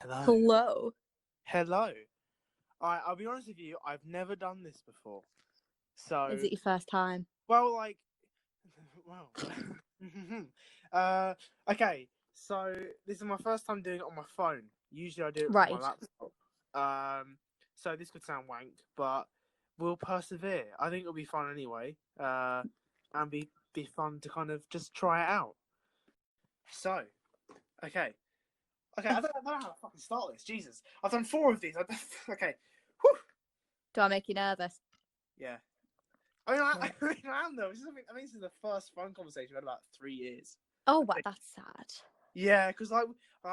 Hello. Hello. Hello. I'll be honest with you, I've never done this before. So, Is it your first time? well, well, okay. So this is my first time doing it on my phone. Usually I do it from my Right. laptop. So this could sound wank, but we'll persevere. I think it'll be fun anyway. And be fun to kind of just try it out. So, okay. Okay, I don't know how to fucking start this. Jesus. I've done 4 of these. Okay. Whew. Do I make you nervous? Yeah. I am though. This is the first phone conversation we've had in about 3 years. Oh, wow, that's sad. Yeah, because I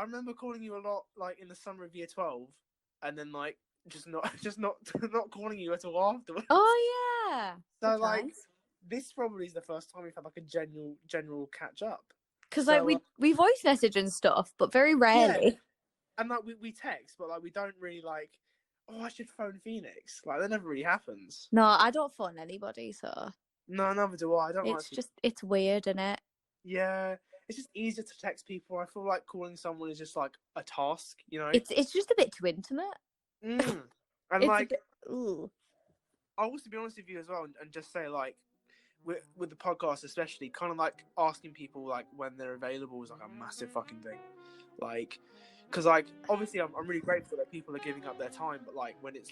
remember calling you a lot in the summer of year 12, and then just not not calling you at all afterwards. Oh, yeah. So Good times. this probably is the first time we've had a general catch up. Because So we voice message and stuff, but very rarely. yeah, and we text, but we don't really oh, I should phone Phoenix. That never really happens. No, I don't phone anybody, so No, neither do I. I don't it's weird, isn't it? Yeah, it's just easier to text people. I feel like calling someone is just a task, you know. It's just a bit too intimate. And It's a bit, ooh. I also, to be honest with you as well, and just say with the podcast especially, kind of asking people when they're available is a massive fucking thing. Because obviously I'm really grateful that people are giving up their time, but when it's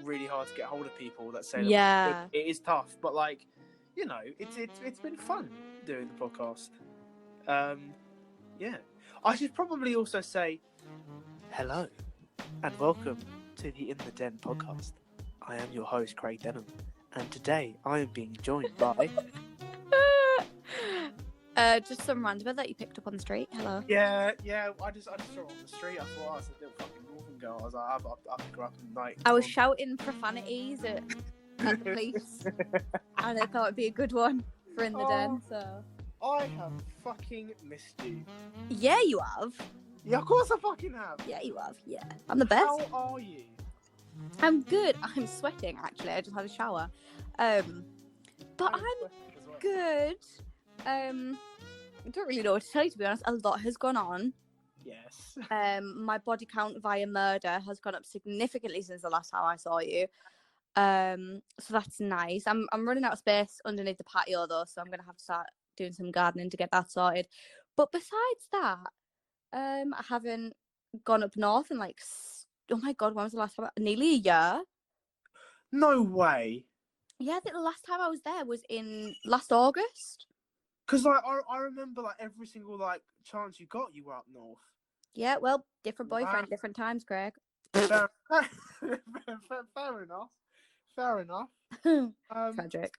really hard to get hold of people that say Yeah, it is tough, but it's been fun doing the podcast. Yeah, I should probably also say hello and welcome to the In the Den podcast. I am your host, Craig Denham, and today I am being joined by just some randomer that you picked up on the street. Hello. yeah. I just saw her on the street. I thought I was a little fucking northern girl. I was like, I'll pick her up and I was shouting profanities at the police, and I thought it'd be a good one for In the Den. So I have fucking missed you. yeah, you have. Yeah, of course I fucking have. Yeah, you have. Yeah, I'm the best. How are you? I'm good. I'm sweating, actually. I just had a shower. But I'm good. I don't really know what to tell you, to be honest. A lot has gone on. Yes. My body count via murder has gone up significantly since the last time I saw you. So that's nice. I'm running out of space underneath the patio, though, so I'm going to have to start doing some gardening to get that sorted. But besides that, I haven't gone up north in oh my God, when was the last time? Nearly a year. No way. Yeah, I think the last time I was there was in last August. Because I remember every single chance you got, you were up north. Yeah, well, different boyfriend, different times, Craig. Fair enough. Fair enough. Tragic.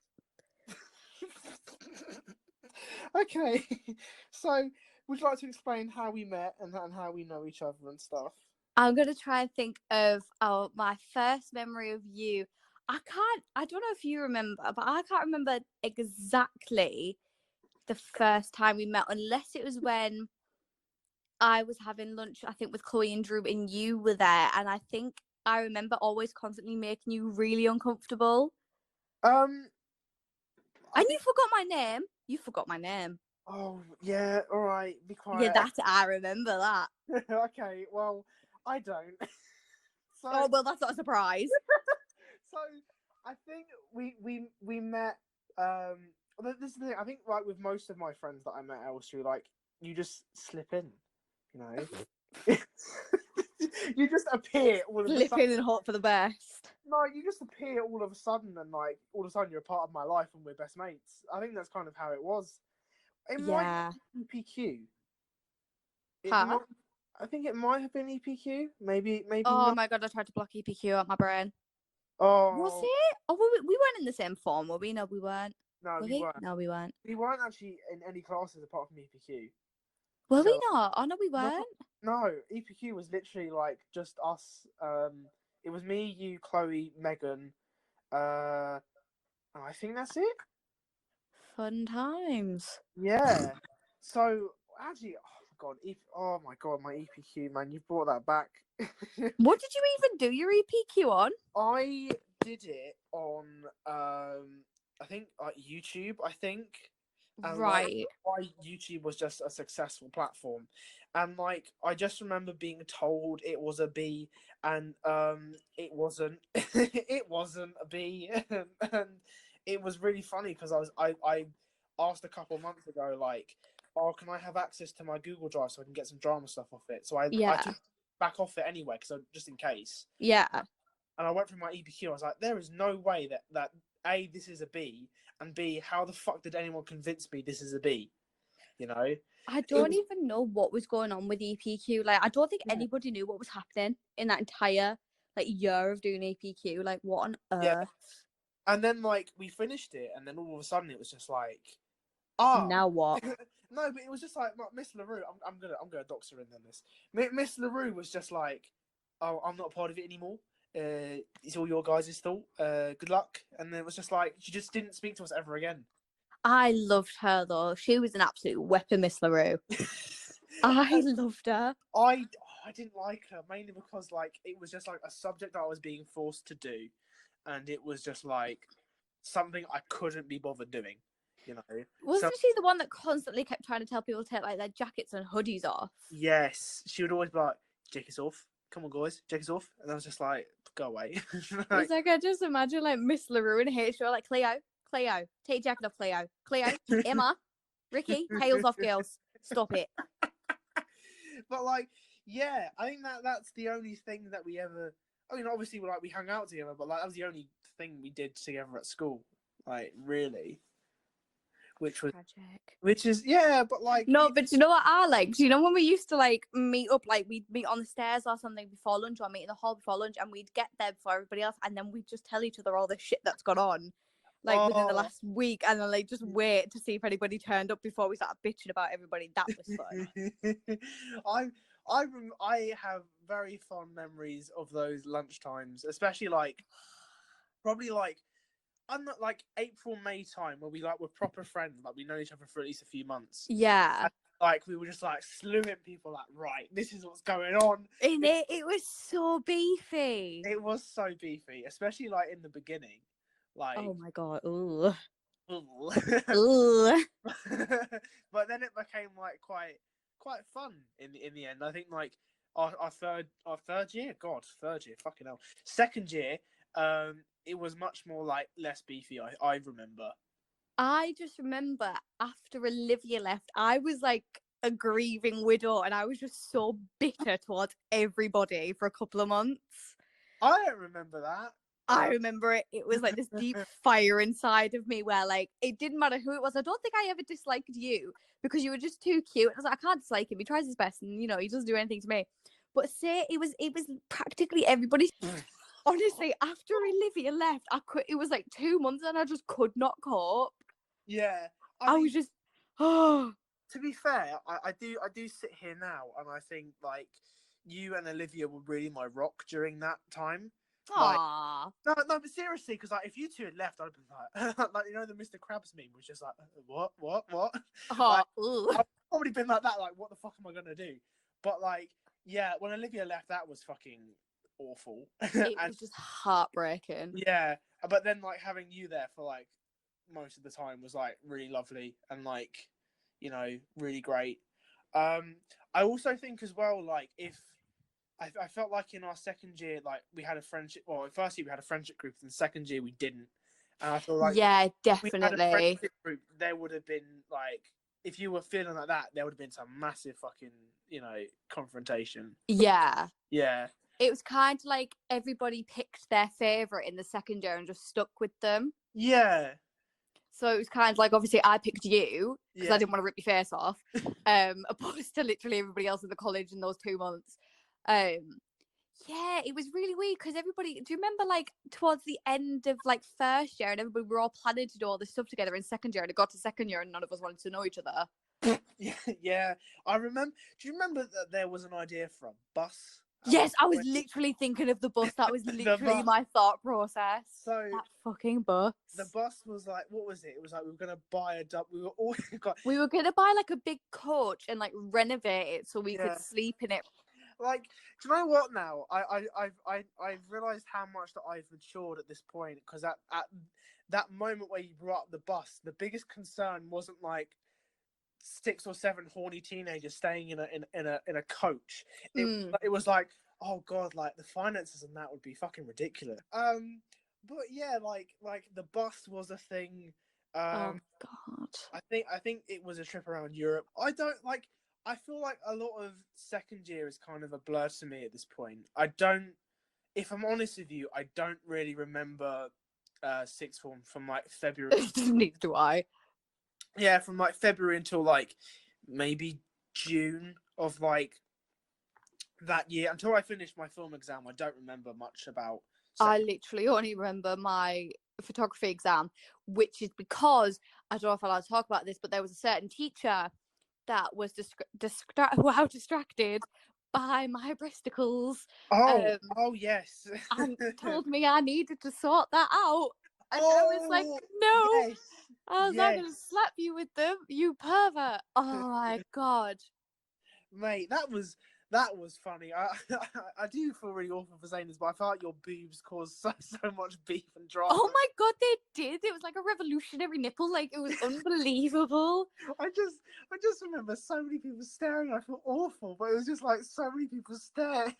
Okay, so would you like to explain how we met and how we know each other and stuff? I'm going to try and think of my first memory of you. I don't know if you remember, but I can't remember exactly the first time we met, unless it was when I was having lunch, I think, with Chloe and Drew, and you were there. And I think I remember always constantly making you really uncomfortable. And you forgot my name. You forgot my name. Oh, yeah, all right, be quiet. Yeah, I remember that. Okay, well, I don't. So, oh, well, that's not a surprise. So, I think we met, this is the thing, I think, with most of my friends that I met at Elstree, you just slip in, you know? You just appear all of a sudden. Slip in and hope for the best. No, you just appear all of a sudden, and all of a sudden you're a part of my life and we're best mates. I think that's kind of how it was. It might have been EPQ. I think it might have been EPQ. Maybe. Oh not. My God, I tried to block EPQ out my brain. Oh. Was it? Oh, we weren't in the same form, were we? No, we weren't. No, we weren't. No, we weren't. We weren't actually in any classes apart from EPQ. Were we not? Oh, no, we weren't. No, EPQ was literally just us. It was me, you, Chloe, Megan. I think that's it. Fun times. Yeah. So actually, oh my god, my EPQ, man, you brought that back. What did you even do your EPQ on? I did it on I think YouTube. I think and like Right. why YouTube was just a successful platform. And like I just remember being told it was a B, and it wasn't. It wasn't a B, and it was really funny because I asked a couple of months ago like, oh, can I have access to my Google Drive so I can get some drama stuff off it? So I Yeah. took back off it anyway because just in case. Yeah. And I went through my EPQ. I was like, there is no way that A, this is a B, and B, how the fuck did anyone convince me this is a B? You know? I It don't was, even know what was going on with EPQ. Like, I don't think yeah, anybody knew what was happening in that entire like year of doing APQ. Like, what on yeah. earth? And then like we finished it, and then all of a sudden it was just like, ah, Now what? no, but it was just like Miss Larue. I'm gonna dox her in on this. Miss Larue was just like, oh, I'm not a part of it anymore. It's all your guys' fault. Good luck. And then it was just like she just didn't speak to us ever again. I loved her though. She was an absolute weapon, Miss LaRue. I loved her. I didn't like her mainly because like it was just like a subject that I was being forced to do, and it was just like something I couldn't be bothered doing. You know. Wasn't So she the one that constantly kept trying to tell people to take like their jackets and hoodies off? yes, she would always be like, "Check us off. Come on, guys, check us off." And I was just like, "Go away." It's like I just imagine like Miss LaRue and HR like Cleo, take your jacket off, Cleo, Emma, Ricky, tails off, girls. Stop it. But like, yeah, I think that's the only thing that we ever. I mean, obviously, we hung out together, but like that was the only thing we did together at school. Like, really, which was, Tragic. which is, yeah, but like, No, but you know what I like? Do you know when we used to like meet up, like we'd meet on the stairs or something before lunch, or meet in the hall before lunch, and we'd get there before everybody else, and then we'd just tell each other all the shit that's gone on, like within the oh, last week, and then like just wait to see if anybody turned up before we started bitching about everybody. That was fun. I have very fond memories of those lunchtimes, especially like probably like I'm not like April, May time where we like were proper friends, like we know each other for at least a few months. Yeah. And, like we were just like slewing people like, right, this is what's going on. In it was so beefy. It was so beefy, especially like in the beginning. Like Oh my god. Ooh. ooh. Ooh. But then it became like quite fun in the end. I think like our third year, third year, fucking hell. Second year, it was much more like less beefy, I remember. I just remember after Olivia left, I was like a grieving widow and I was just so bitter towards everybody for a couple of months. I don't remember that. I remember it. It was like this deep fire inside of me where like it didn't matter who it was. I don't think I ever disliked you because you were just too cute. I was like, I can't dislike him. He tries his best and you know, he doesn't do anything to me. But say it was practically everybody. Honestly, after Olivia left, it was like 2 months and I just could not cope. Yeah. I mean, was just, oh. To be fair, I do sit here now and I think like you and Olivia were really my rock during that time. Like Aww. no, but seriously, because like if you two had left, I'd been like, like you know the Mr. Krabs meme was just like what? Oh, Like, I've probably been like that. Like what the fuck am I gonna do? But like yeah, when Olivia left, that was fucking awful. it was just heartbreaking. Yeah, but then like having you there for like most of the time was like really lovely and like you know really great. I also think as well like if I felt like in our second year like we had a friendship. Well, in first year we had a friendship group, and second year we didn't. And I feel like Yeah, if we had a definitely. friendship group, there would have been like if you were feeling like that, there would have been some massive fucking you know confrontation. Yeah. Yeah. It was kind of like everybody picked their favourite in the second year and just stuck with them. Yeah. So it was kind of like, obviously, I picked you because Yeah. I didn't want to rip your face off, opposed to literally everybody else in the college in those 2 months. Yeah, it was really weird because everybody, do you remember like towards the end of like first year and everybody were all planning to do all this stuff together in second year and it got to second year and none of us wanted to know each other? Yeah. I remember. Do you remember that there was an idea for a bus? Yes, I was literally thinking of the bus. That was literally my thought process. So that fucking bus. the bus was like, what was it? It was like we were gonna buy a dub. We were all We were gonna buy like a big coach and like renovate it so we Yeah. could sleep in it. Like, do you know what? Now I've realised how much that I've matured at this point, because at that moment where you brought up the bus, the biggest concern wasn't like 6 or 7 horny teenagers staying in a coach. It was like, oh god, like the finances and that would be fucking ridiculous. But yeah, like the bus was a thing. Oh God. I think it was a trip around Europe. I don't like. I feel like a lot of second year is kind of a blur to me at this point. I don't. If I'm honest with you, I don't really remember sixth form from like February. Neither do I. Yeah, from like February until like maybe June of like that year, until I finished my film exam. I don't remember much about. I literally only remember my photography exam, which is because I don't know if I'm allowed to talk about this, but there was a certain teacher that was distracted by my breasticles. Oh yes, And told me I needed to sort that out. And I was like, no. Yes, I was not going to slap you with them, you pervert. Oh my God. Mate, that was funny. I do feel really awful for saying this, but I felt like your boobs caused so much beef and drama. Oh my God, they did. It was like a revolutionary nipple. Like, it was unbelievable. I just remember so many people staring. I felt awful, but it was just like so many people stared.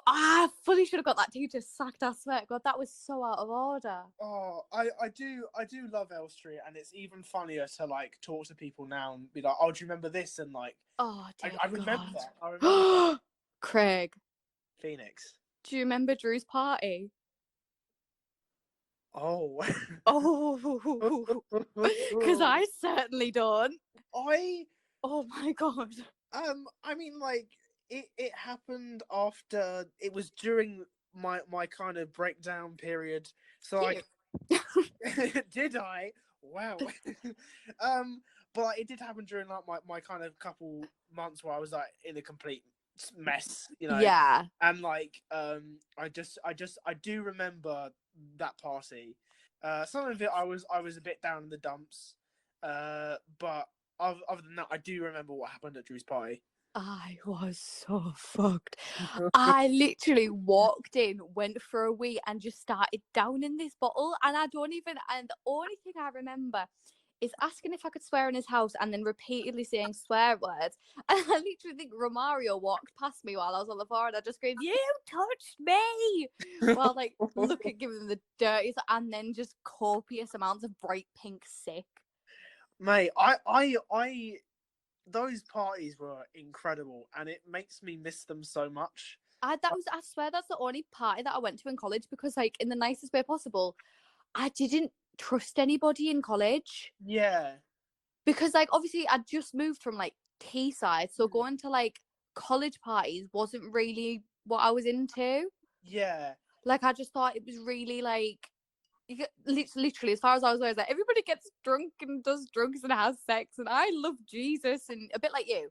I fully should have got that teacher sacked. I swear, God, that was so out of order. Oh, I do love Elstree, and it's even funnier to like talk to people now and be like, oh, do you remember this? And like, Oh, dear I remember God. that. I remember Craig, Phoenix. do you remember Drew's party? Oh. Oh, because I certainly don't. I Oh my God. I mean, like it happened after, it was during my kind of breakdown period. So like, did I? Wow. But like, it did happen during like my kind of couple months where I was like in a complete mess, you know. Yeah. And like I do remember that party. Some of it I was a bit down in the dumps. But other than that, I do remember what happened at Drew's party. I was so fucked. I literally walked in, went for a wee, and just started downing this bottle. And and the only thing I remember is asking if I could swear in his house and then repeatedly saying swear words. And I literally think Romario walked past me while I was on the floor and I just screamed, "You touched me!" While like giving him the dirtiest, and then just copious amounts of bright pink sick. Mate, I those parties were incredible, and it makes me miss them so much. I swear that's the only party that I went to in college, because like, in the nicest way possible, I didn't trust anybody in college, Yeah. because like, obviously I'd just moved from like Teesside, so going to like college parties wasn't really what I was into. Yeah. Like, I just thought it was really like, literally, as far as I was aware, like, everybody gets drunk and does drugs and has sex, and I love Jesus, and a bit like you.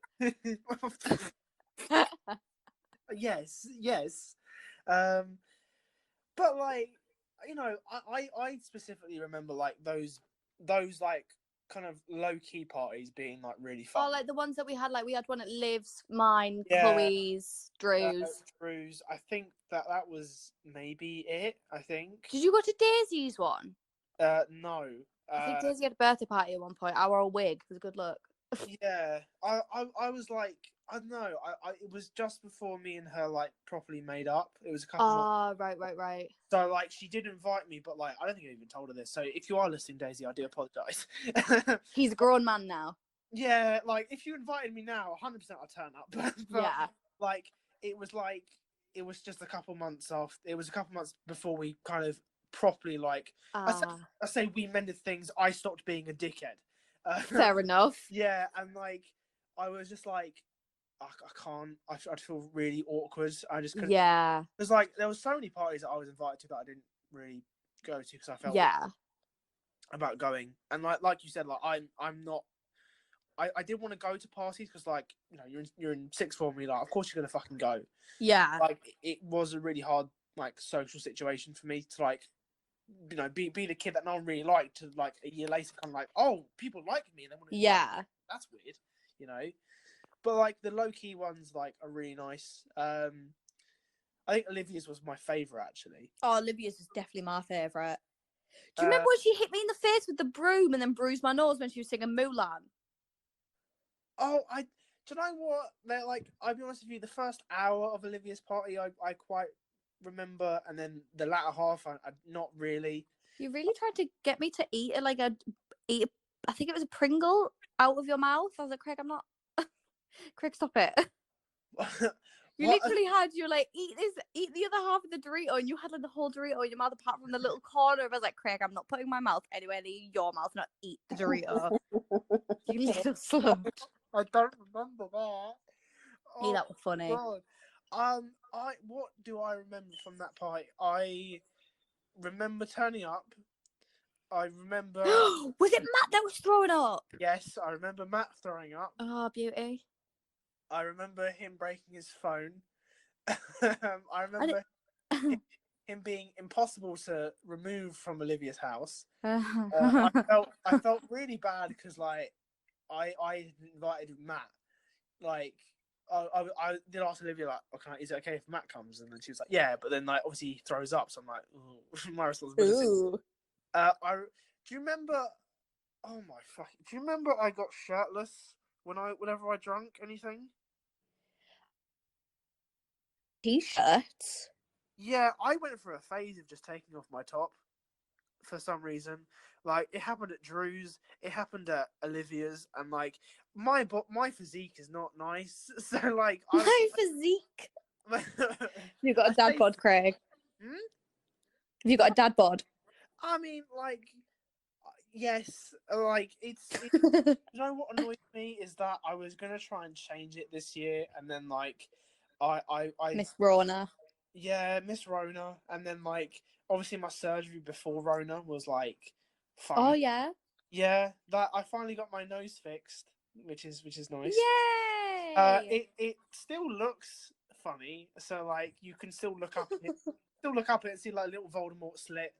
Yes. But like, you know, I specifically remember like those like kind of low key parties being like really fun. Oh, like the ones that we had, like we had one at Liv's, mine, Yeah. Chloe's, Drew's. Drew's. I think that was maybe it. I think. Did you go to Daisy's one? No. I think Daisy had a birthday party at one point. I wore a wig. It was good luck. Yeah, I was like, I don't know. It was just before me and her like properly made up. It was a couple months. Right. So like, she did invite me, but like, I don't think I even told her this. So if you are listening, Daisy, I do apologize. He's a grown man now. Yeah, like if you invited me now, 100% I'd turn up. But Yeah. like, it was just a couple months off. It was a couple months before we kind of properly like, I say we mended things. I stopped being a dickhead. Fair enough. Yeah, and like, I was just like, I can't. I'd feel really awkward. I just couldn't. Yeah. There's like, there was so many parties that I was invited to that I didn't really go to because I felt about going. And like you said, like I'm not. I did want to go to parties because, like, you know, you're in sixth form, you're like, of course you're gonna fucking go. Yeah. Like, it was a really hard like social situation for me to like, you know, be the kid that no one really liked, to like a year later kind of like, oh, people like me and they want to. Yeah. That's weird, you know. But like the low key ones, like are really nice. I think Olivia's was my favorite actually. Oh, Olivia's was definitely my favourite. Do you Uh, remember when she hit me in the face with the broom and then bruised my nose when she was singing Mulan? Oh, do you know what? They're like, I'll be honest with you, the first hour of Olivia's party, I quite remember, and then the latter half, I not really. You really tried to get me to eat it like I think it was a Pringle out of your mouth. I was like, Craig, I'm not. Craig, stop it. You What? literally had you like eat the other half of the Dorito, and you had like the whole Dorito in your mouth apart from the little corner. I was like, Craig, I'm not putting my mouth anywhere near your mouth, not eat the Dorito. You little slut. I don't remember that. Hey, Oh that was funny. God. What do I remember from that party? I remember turning up. I remember. Was it Matt that was throwing up? Yes, I remember Matt throwing up. Oh, beauty. I remember him breaking his phone. I remember him being impossible to remove from Olivia's house. I felt really bad because like I invited Matt. Like I did ask Olivia like, okay, is it okay if Matt comes? And then she was like, yeah. But then like obviously he throws up, so I'm like, my responsibility. Ooh. Do you remember? Oh my fuck! Do you remember I got shirtless whenever I drank anything? T-shirts. Yeah, I went through a phase of just taking off my top for some reason. Like it happened at Drew's, it happened at Olivia's, and like my physique is not nice. So like My physique. You got a dad bod, Craig. Hmm? Have you got a dad bod? I mean, like, yes, like you know what annoys me is that I was gonna try and change it this year, and then like, I Miss Rona. yeah, Miss Rona, and then like obviously my surgery before Rona was like fun. Oh yeah. Yeah, that I finally got my nose fixed, which is nice. Yay! It still looks funny, so like you can still look up at it, and see like a little Voldemort slit.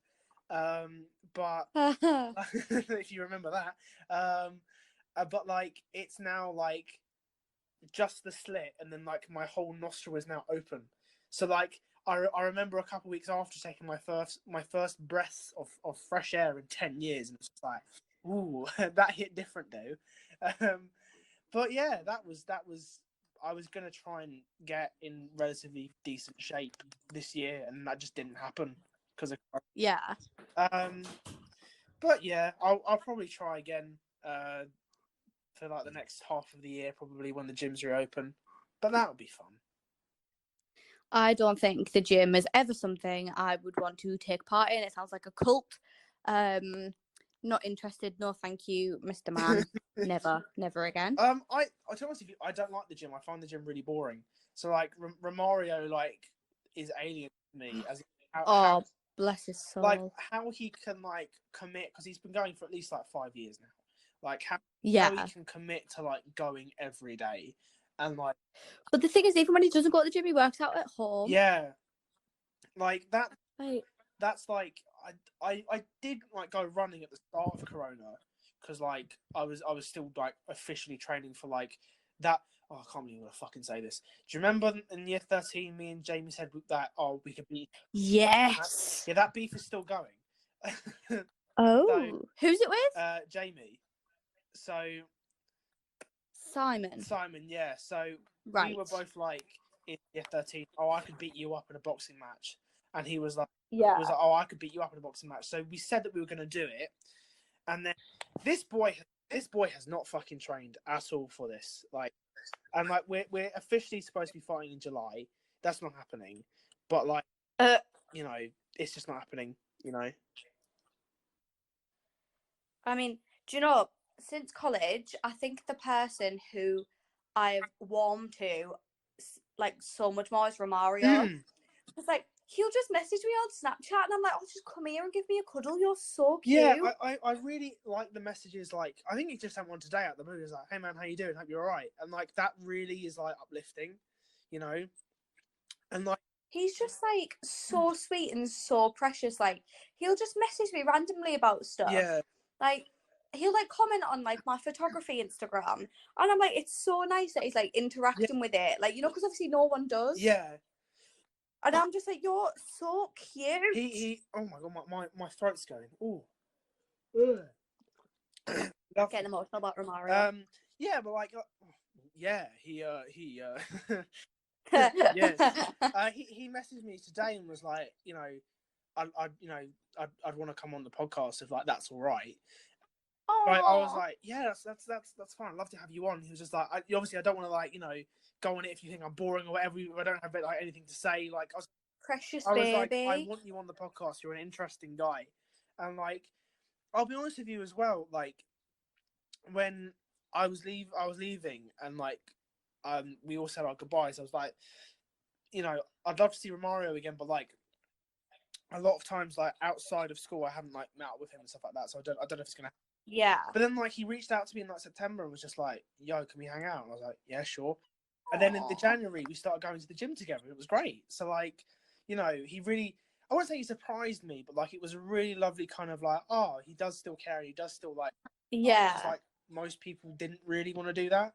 But if you remember that, but like it's now like just the slit, and then like my whole nostril is now open. So like I remember a couple of weeks after taking my first breaths of fresh air in 10 years, and it's like, ooh, that hit different though. But yeah, that was. I was gonna try and get in relatively decent shape this year, and that just didn't happen because of. Yeah. But yeah, I'll probably try again. For like the next half of the year, probably when the gyms reopen. But that would be fun. I don't think the gym is ever something I would want to take part in. It sounds like a cult. Not interested. No, thank you, Mr. Man. Never again. I'll tell you honest with you, I don't like the gym. I find the gym really boring. So like Romario like is alien to me as how bless his soul. Like how he can like commit, because he's been going for at least like 5 years now. Like how he can commit to like going every day, and like. But the thing is, even when he doesn't go to the gym, he works out at home. Yeah, like that. Like, that's like I did like go running at the start of Corona because like I was still like officially training for like that. Oh, I can't believe I'm gonna fucking say this. Do you remember in year 13, me and Jamie said that we could beat? Yes. Yeah, that beef is still going. Oh, so, who's it with? Jamie. So Simon, yeah. So we were both like in year 13. Oh, I could beat you up in a boxing match, and he was like, oh, I could beat you up in a boxing match. So we said that we were going to do it, and then this boy has not fucking trained at all for this. Like, and like we're officially supposed to be fighting in July. That's not happening. But like, you know, it's just not happening. You know. I mean, do you know? Since college, I think the person who I've warmed to like so much more is Romario. It's like he'll just message me on Snapchat, and I'm like, "Oh, just come here and give me a cuddle. You're so cute." Yeah, I really like the messages. Like, I think he just sent one today at the movie. It's like, "Hey man, how you doing? Hope you're alright." And like that really is like uplifting, you know. And like he's just like so sweet and so precious. Like he'll just message me randomly about stuff. Yeah. Like he'll like comment on like my photography Instagram, and I'm like, it's so nice that he's like interacting with it, like, you know, because obviously no one does. Yeah. And I'm just like, you're so cute. He oh my god, my throat's going. Ooh. Getting emotional about Romario. Yeah, but like, yeah, he yes, he messaged me today and was like, you know, I'd want to come on the podcast if like that's all right. Right, I was like, yeah, that's fine. I'd love to have you on. He was just like, obviously, I don't want to like, you know, go on it if you think I'm boring or whatever. I don't have like anything to say. Like, Precious I was baby. like, I want you on the podcast. You're an interesting guy, and like, I'll be honest with you as well. Like, when I was leaving, and like, we all said our goodbyes. I was like, you know, I'd love to see Romario again, but like, a lot of times, like outside of school, I haven't like met up with him and stuff like that. So I don't know if it's gonna. Yeah. But then like he reached out to me in like September and was just like, "Yo, can we hang out?" And I was like, "Yeah, sure." And then in the January, we started going to the gym together. It was great. So like, you know, he really. I wouldn't say he surprised me, but like it was a really lovely kind of like, oh, he does still care. He does still like. Yeah. Because like most people didn't really want to do that.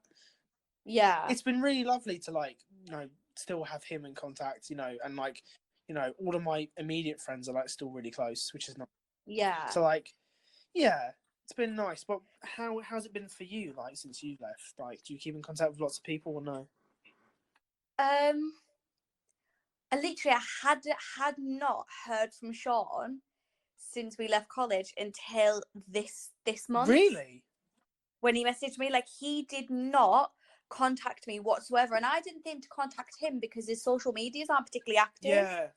Yeah. It's been really lovely to like, you know, still have him in contact, you know, and like, you know, all of my immediate friends are like still really close, which is nice. Yeah. So like, yeah, it's been nice. But how's it been for you, like since you left? Like, do you keep in contact with lots of people or no? I had not heard from Sean since we left college until this month. Really? When he messaged me, like, he did not contact me whatsoever, and I didn't think to contact him because his social medias aren't particularly active. Yeah.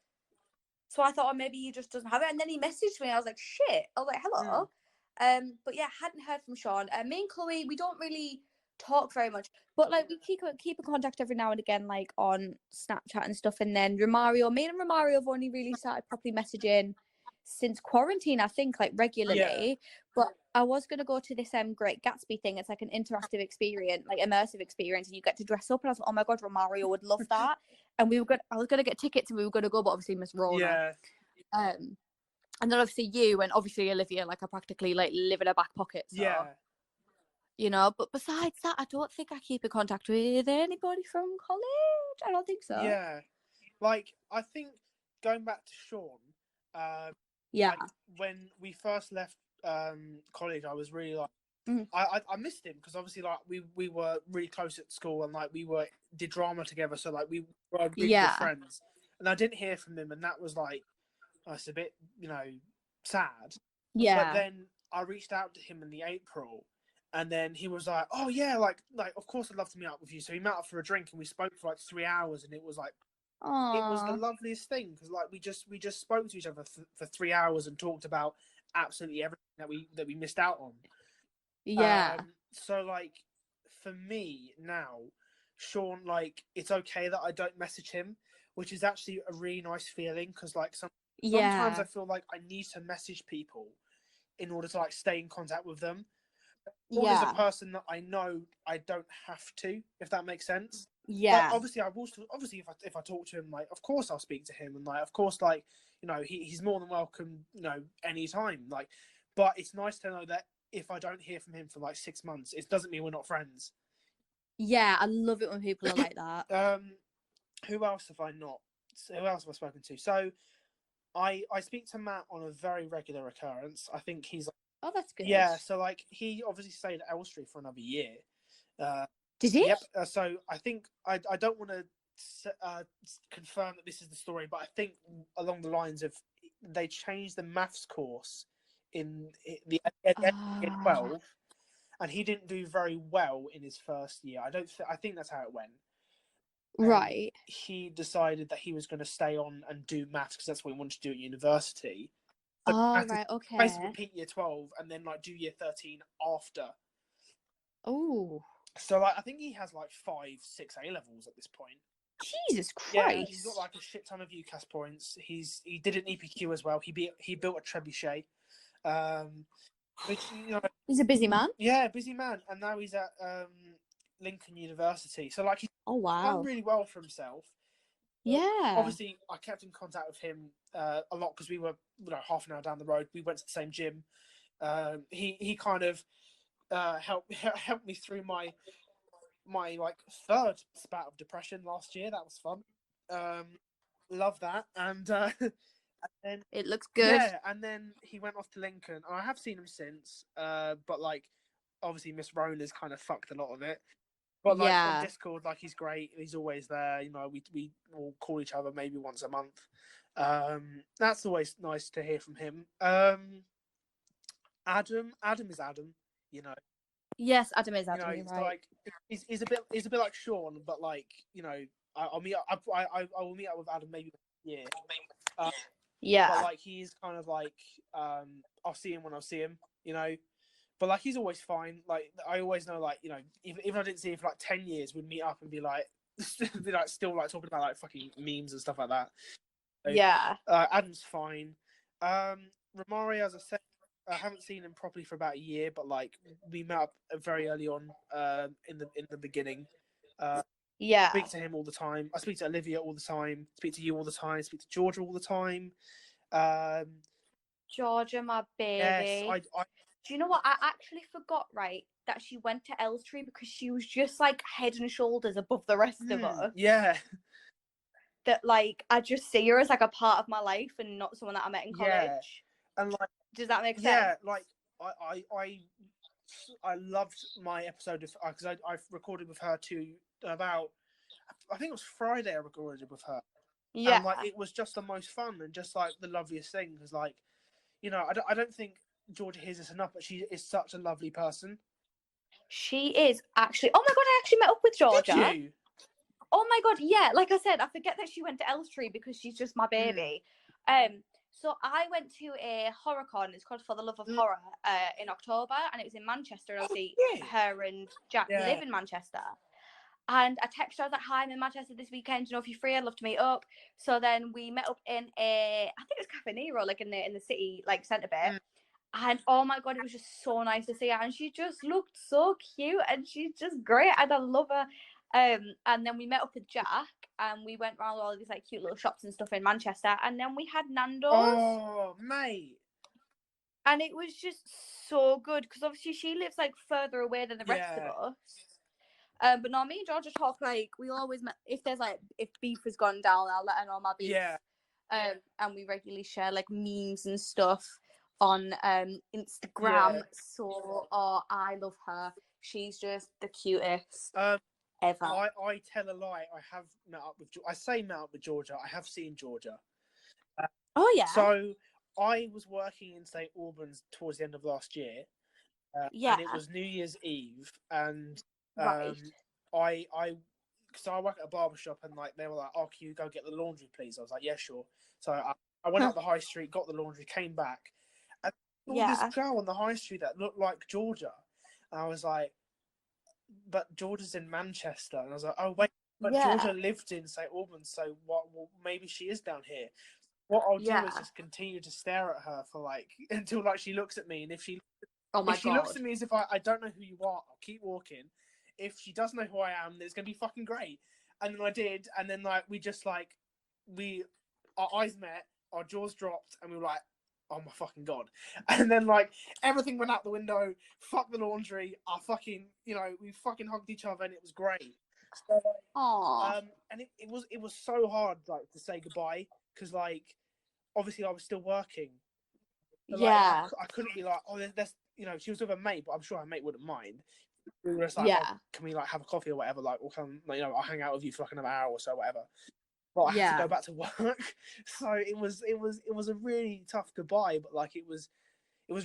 So I thought, oh, maybe he just doesn't have it. And then he messaged me. I was like, shit. I was like, hello. But yeah, hadn't heard from Sean. Me and Chloe, we don't really talk very much, but like we keep in contact every now and again, like on Snapchat and stuff. And then me and Romario have only really started properly messaging since quarantine, I think, like regularly. Yeah. But I was gonna go to this Great Gatsby thing. It's like an interactive experience, like immersive experience, and you get to dress up. And I was like, oh my god, Romario would love that. And I was gonna get tickets and we were gonna go, but obviously Miss Rona. Yeah. And then obviously you and obviously Olivia, like, I practically like live in her back pocket. So, Yeah. you know, but besides that, I don't think I keep in contact with anybody from college. I don't think so. Yeah. Like, I think going back to Sean, yeah. like, when we first left college, I was really like, I missed him because obviously like we were really close at school and like we did drama together, so like we were really good friends. And I didn't hear from him, and that was like, it's a bit, you know, sad. Yeah. But then I reached out to him in the April, and then he was like, "Oh yeah, like of course I'd love to meet up with you." So he met up for a drink, and we spoke for like 3 hours, and it was like, aww, it was the loveliest thing because like we just spoke to each other for 3 hours and talked about absolutely everything that we missed out on. Yeah. So like for me now, Sean, like it's okay that I don't message him, which is actually a really nice feeling because like sometimes I feel like I need to message people in order to like stay in contact with them. Sean is a person that I know I don't have to, if that makes sense. Yeah. Like, obviously if I talk to him, like of course I'll speak to him, and like of course like, you know, he's more than welcome, you know, anytime. Like, but it's nice to know that if I don't hear from him for like 6 months, it doesn't mean we're not friends. Yeah, I love it when people are like that. Who else have I spoken to? So I speak to Matt on a very regular occurrence. I think he's like, oh, that's good. Yeah, so like he obviously stayed at Elstree for another year. Did he? Yep. So I think I don't want to confirm that this is the story, but I think along the lines of they changed the maths course in the year 12, and he didn't do very well in his first year. I think that's how it went. Right. He decided that he was going to stay on and do maths because that's what he wanted to do at university. So right, okay. Basically repeat year 12 and then like do year 13 after. Oh. So like I think he has like 5-6 A levels at this point. Jesus Christ. Yeah, he's got like a shit ton of UCAS points. He did an EPQ as well. He built a trebuchet. Which, you know, he's a busy man. Yeah, busy man. And now he's at Lincoln University. So like he's done really well for himself. Yeah. Obviously, I kept in contact with him a lot because we were, you know, half an hour down the road. We went to the same gym. He kind of helped me through my like third spat of depression last year. That was fun. Love that. And then It looks good. and then he went off to Lincoln. I have seen him since, but like obviously Miss Rona's kind of fucked a lot of it. But like on Discord, like he's great. He's always there. You know, we will call each other maybe once a month. That's always nice to hear from him. Adam is Adam. You know. Yes, Adam is You Adam. know, You're it's right. like he's a bit like Sean, but like you know, I'll meet up. I will meet up with Adam maybe next year. But like he's kind of like I'll see him when I'll see him. You know. But like he's always fine. Like I always know, like you know, even I didn't see him for like 10 years, we'd meet up and be like, still like talking about like fucking memes and stuff like that. So, Adam's fine. Romario, as I said, I haven't seen him properly for about a year, but like we met up very early on in the beginning. Speak to him all the time. I speak to Olivia all the time. Speak to you all the time. Speak to Georgia all the time. Georgia, my baby. Yes, Do you know what? I actually forgot, right, that she went to Elstree because she was just like head and shoulders above the rest of us. Yeah. That like I just see her as like a part of my life and not someone that I met in college. Yeah. And like, does that make sense? Yeah, like I loved my episode of because I recorded with her about I think it was Friday I recorded with her. Yeah. And like it was just the most fun and just like the loveliest thing because like you know I don't think Georgia hears this enough, but she is such a lovely person. She is actually. Oh my god, I actually met up with Georgia. Did you? Oh my god, yeah. Like I said, I forget that she went to Elstree because she's just my baby. So I went to a horror con. It's called For the Love of Horror in October, and it was in Manchester. And obviously, her and Jack live in Manchester. And I texted her, I was like, hi, I'm in Manchester this weekend. You know, if you're free, I'd love to meet up. So then we met up in I think it was Cafe Nero, like in the city, like centre bit. And oh my god, it was just so nice to see her. And she just looked so cute and she's just great. And I love her. And then we met up with Jack and we went around all of these like cute little shops and stuff in Manchester. And then we had Nando's. Oh, mate. And it was just so good because obviously she lives like further away than the rest of us. But no, me and Georgia talk like we always met. If beef has gone down, I'll let her know my beef. Yeah. And we regularly share like memes and stuff on Instagram. Yeah. So I love her. She's just the cutest ever. I tell a lie. I have met up with. I say met up with Georgia. I have seen Georgia. Oh yeah. So I was working in St Albans towards the end of last year. And it was New Year's Eve, and right. because I work at a barbershop and like they were like, oh, can you go get the laundry please? I was like, yeah, sure. So I went up the high street, got the laundry, came back, and saw this girl on the high street that looked like Georgia. And I was like, but Georgia's in Manchester. And I was like, oh wait, but Georgia lived in St Albans, so what? Well, maybe she is down here. What I'll do is just continue to stare at her for like until like she looks at me, and if she looks at me as if I don't know who you are, I'll keep walking. If she doesn't know who I am, then it's gonna be fucking great. And then I did, and then like we just like our eyes met, our jaws dropped, and we were like, oh my fucking god. And then like everything went out the window, fuck the laundry, we fucking hugged each other and it was great. So, and it was so hard like to say goodbye because like obviously I was still working. But, like, I couldn't be like, oh, there's she was with her mate, but I'm sure her mate wouldn't mind. We were just like, oh, can we like have a coffee or whatever? Like, or come, I'll hang out with you for like another hour or so, whatever. But I had to go back to work, so it was a really tough goodbye. But like it was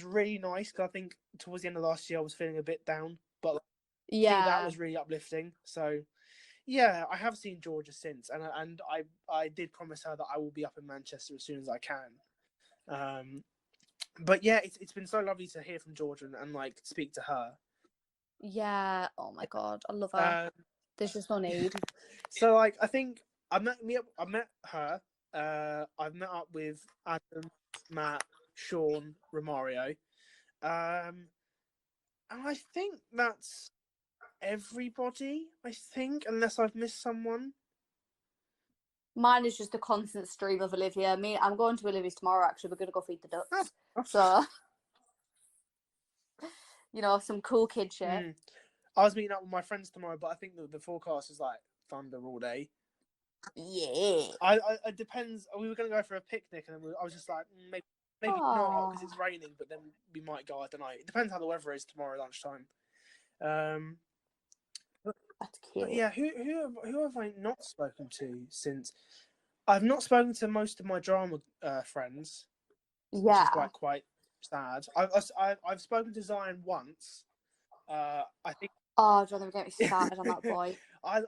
really nice because I think towards the end of last year I was feeling a bit down, but like, that was really uplifting. So yeah, I have seen Georgia since, and I did promise her that I will be up in Manchester as soon as I can. But yeah, it's been so lovely to hear from Georgia and like speak to her. Yeah. Oh my god, I love her. There's just no need. So like I think I met her. I've met up with Adam, Matt, Sean, Romario, and I think that's everybody. I think, unless I've missed someone. Mine is just a constant stream of Olivia. I'm going to Olivia's tomorrow. Actually, we're going to go feed the ducks. So you know, some cool kid shit. I was meeting up with my friends tomorrow, but I think the forecast is like thunder all day. Yeah. It depends. We were going to go for a picnic, and then I was just like, maybe not because it's raining, but then we might go. I don't know. It depends how the weather is tomorrow lunchtime. That's cute. But yeah, who have I not spoken to since? I've not spoken to most of my drama friends, which is like quite sad. I've spoken to Zion once. I think. Oh, don't even get me started on that boy. I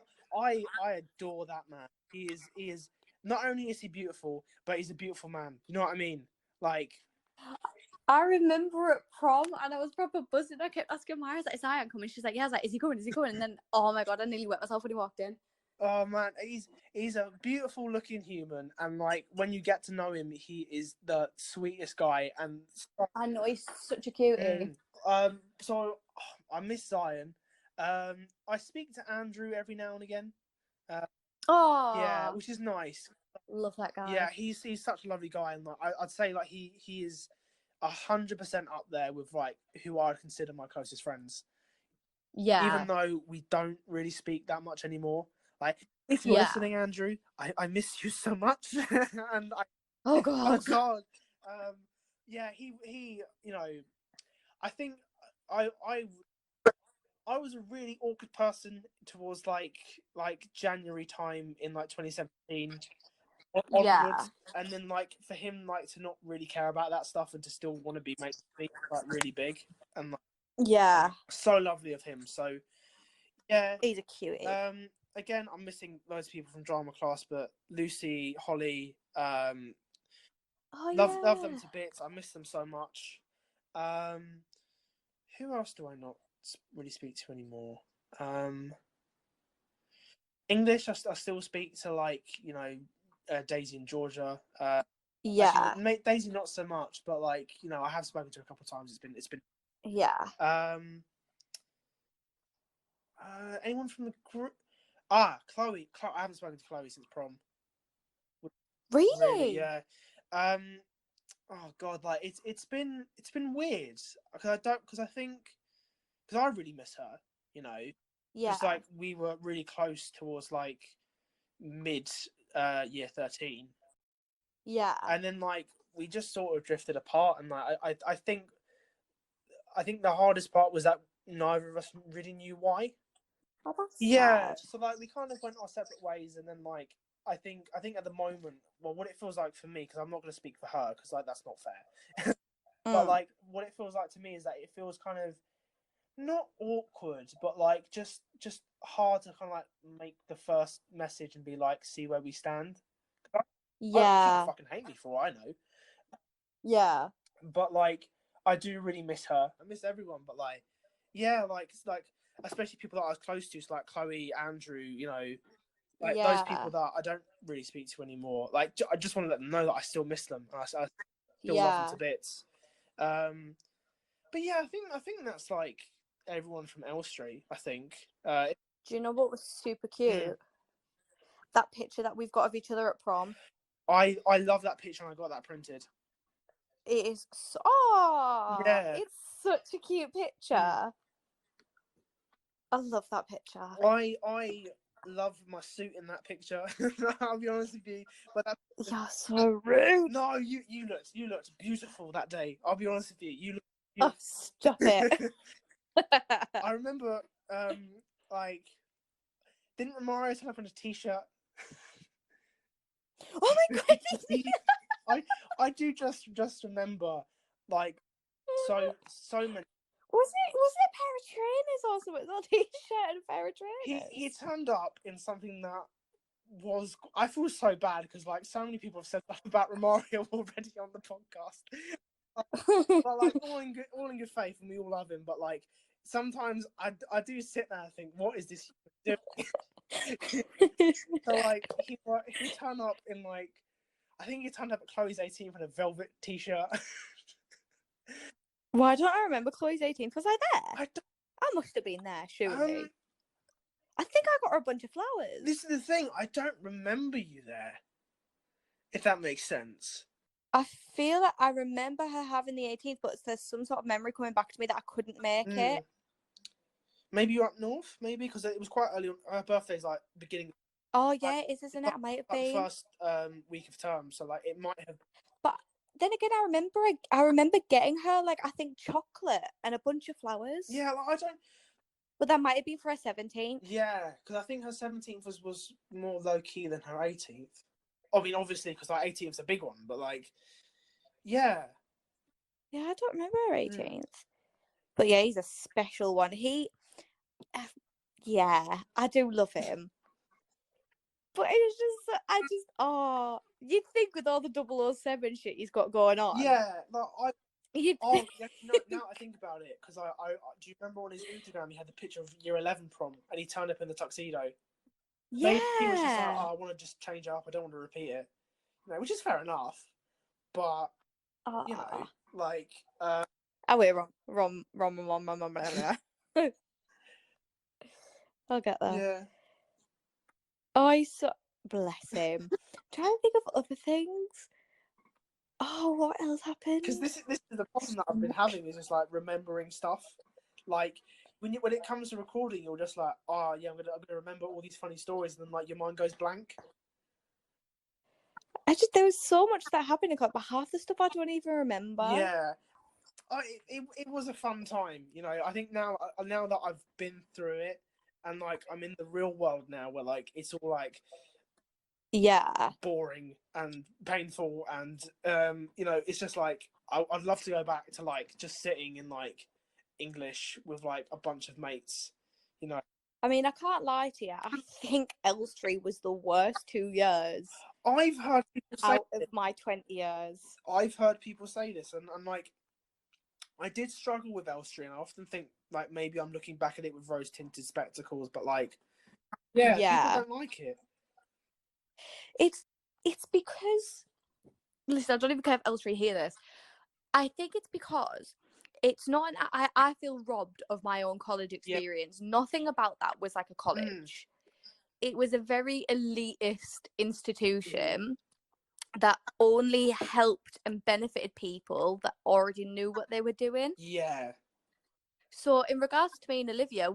adore that man. He is not only is he beautiful, but he's a beautiful man. You know what I mean? Like, I remember at prom, and I was proper buzzing. I kept asking Mara, I was like, "Is Zion coming?" She's like, "Yeah." I was like, "Is he coming? Is he coming?" And then, oh my god, I nearly wet myself when he walked in. oh man, he's a beautiful looking human, and like when you get to know him, he is the sweetest guy. And I know he's such a cutie. So I miss Zion. I speak to Andrew every now and again. Yeah, which is nice. Love that guy. Yeah, he's such a lovely guy, and like I'd say like he is 100% up there with like who I'd consider my closest friends. Yeah. Even though we don't really speak that much anymore. Like, if you're listening, Andrew, I miss you so much. And oh god. Yeah, he you know, I think I was a really awkward person towards like January time in like 2017 onwards, and then like for him like to not really care about that stuff and to still want to be like really big and like, so lovely of him. So yeah, he's a cutie. Again, I'm missing loads of people from drama class, but Lucy, Holly, love them to bits. I miss them so much. Who else do I not really speak to anymore? English, I still speak to, like, you know, Daisy and Georgia. Actually, Daisy not so much, but like, you know, I have spoken to her a couple of times. It's been anyone from the group? Chloe. I haven't spoken to Chloe since prom. Really? Yeah. Oh god, like it's been weird because I really miss her. You know. Yeah. Just like we were really close towards like mid year 13. Yeah. And then like we just sort of drifted apart, and like I think the hardest part was that neither of us really knew why. Oh, that's sad. So like we kind of went our separate ways, and then like I think at the moment, well, what it feels like for me, because I'm not going to speak for her, because like that's not fair. But like what it feels like to me is that it feels kind of not awkward, but like just hard to kind of like make the first message and be like, see where we stand. She could fucking hate me for all I know. Yeah. But like I do really miss her. I miss everyone, but like it's like especially people that I was close to, so like Chloe, Andrew, you know, like those people that I don't really speak to anymore. Like I just want to let them know that I still miss them. I still love them to bits. But yeah, I think that's like everyone from Elstree. I think. Do you know what was super cute? That picture that we've got of each other at prom. I love that picture, and I got that printed. It is it's such a cute picture. I love that picture. I love my suit in that picture. I'll be honest with you, but you're so rude. No, you looked beautiful that day. I'll be honest with you. You looked beautiful. Oh, stop it. I remember, like, didn't Romario turn up in a t-shirt? Oh my god! I do just remember, like, so many. Was it a pair of trainers or something? Not a t-shirt and a pair of trainers. He turned up in something that was. I feel so bad because like so many people have said that about Romario already on the podcast. But like all in good faith, and we all love him. But like sometimes I do sit there and think, what is this doing? So like he turned up in like, I think he turned up at Chloe's 18th in a velvet t-shirt. Why don't I remember Chloe's 18th? Was I there? I must have been there, surely. I think I got her a bunch of flowers. This is the thing. I don't remember you there. If that makes sense. I feel like I remember her having the 18th, but there's some sort of memory coming back to me that I couldn't make it. Maybe you're up north, maybe, because it was quite early on. Her birthday's like beginning. Oh yeah, isn't it? I might have Like the been. first week of term, so like it might have. But then again, I remember getting her like I think chocolate and a bunch of flowers. Yeah, like, I don't. But that might have been for her 17th. Yeah, because I think her 17th was more low key than her 18th. I mean, obviously, because like 18th's a big one, but like, yeah. Yeah, I don't remember her 18th. But yeah, he's a special one. Yeah, I do love him. But it's just, you'd think with all the 007 shit he's got going on. Yeah, like You'd Oh, yeah, now I think about it, because I do you remember on his Instagram he had the picture of Year 11 prom and he turned up in the tuxedo? Maybe he was just like, Yeah. oh, I want to just change up. I don't want to repeat it. You know, which is fair enough. But you know, like, Oh wait, wrong. I'll get that. yeah. Bless him. Trying to think of other things. Oh, what else happened? Because this is the problem that I've been having, is just like remembering stuff. Like when it comes to recording, you're just like, oh yeah, I'm gonna remember all these funny stories, and then like your mind goes blank. There was so much that happened, but half the stuff I don't even remember. Yeah. It was a fun time, you know. I think now that I've been through it, and like I'm in the real world now, where like it's all like boring and painful, and you know, it's just like I'd love to go back to like just sitting in like English with like a bunch of mates, you know. I mean, I can't lie to you. I think Elstree was the worst 2 years. I've heard people say out of my 20 years. I've heard people say this, and like I did struggle with Elstree, and I often think like maybe I'm looking back at it with rose tinted spectacles, but like people don't like it. It's because, listen, I don't even care if Elstree hear this. I think it's because it's not I feel robbed of my own college experience. Nothing about that was like a college. It was a very elitist institution that only helped and benefited people that already knew what they were doing. Yeah. So in regards to me and Olivia,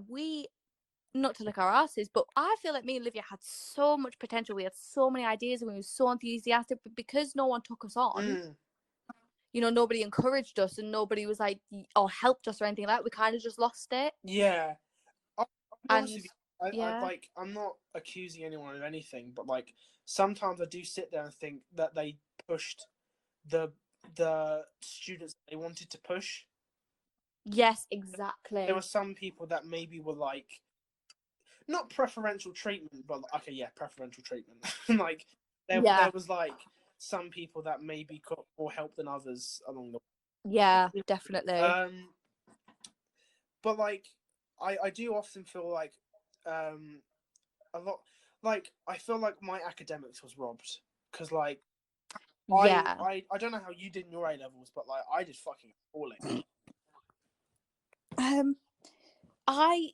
not to lick our asses, but I feel like me and Olivia had so much potential. We had so many ideas and we were so enthusiastic, but because no one took us on, you know, nobody encouraged us and nobody was like, or helped us or anything like that, we kind of just lost it. Yeah. I'll be honest with you, yeah. I'm not accusing anyone of anything, but like sometimes I do sit there and think that they pushed the students they wanted to push. Yes, exactly. There were some people that maybe were like, not preferential treatment, but okay, yeah, preferential treatment. Like there was like some people that maybe got more help than others along the way. Yeah, definitely. But like I do often feel like a lot, like I feel like my academics was robbed, because like I don't know how you did in your A levels, but like I did fucking appalling. I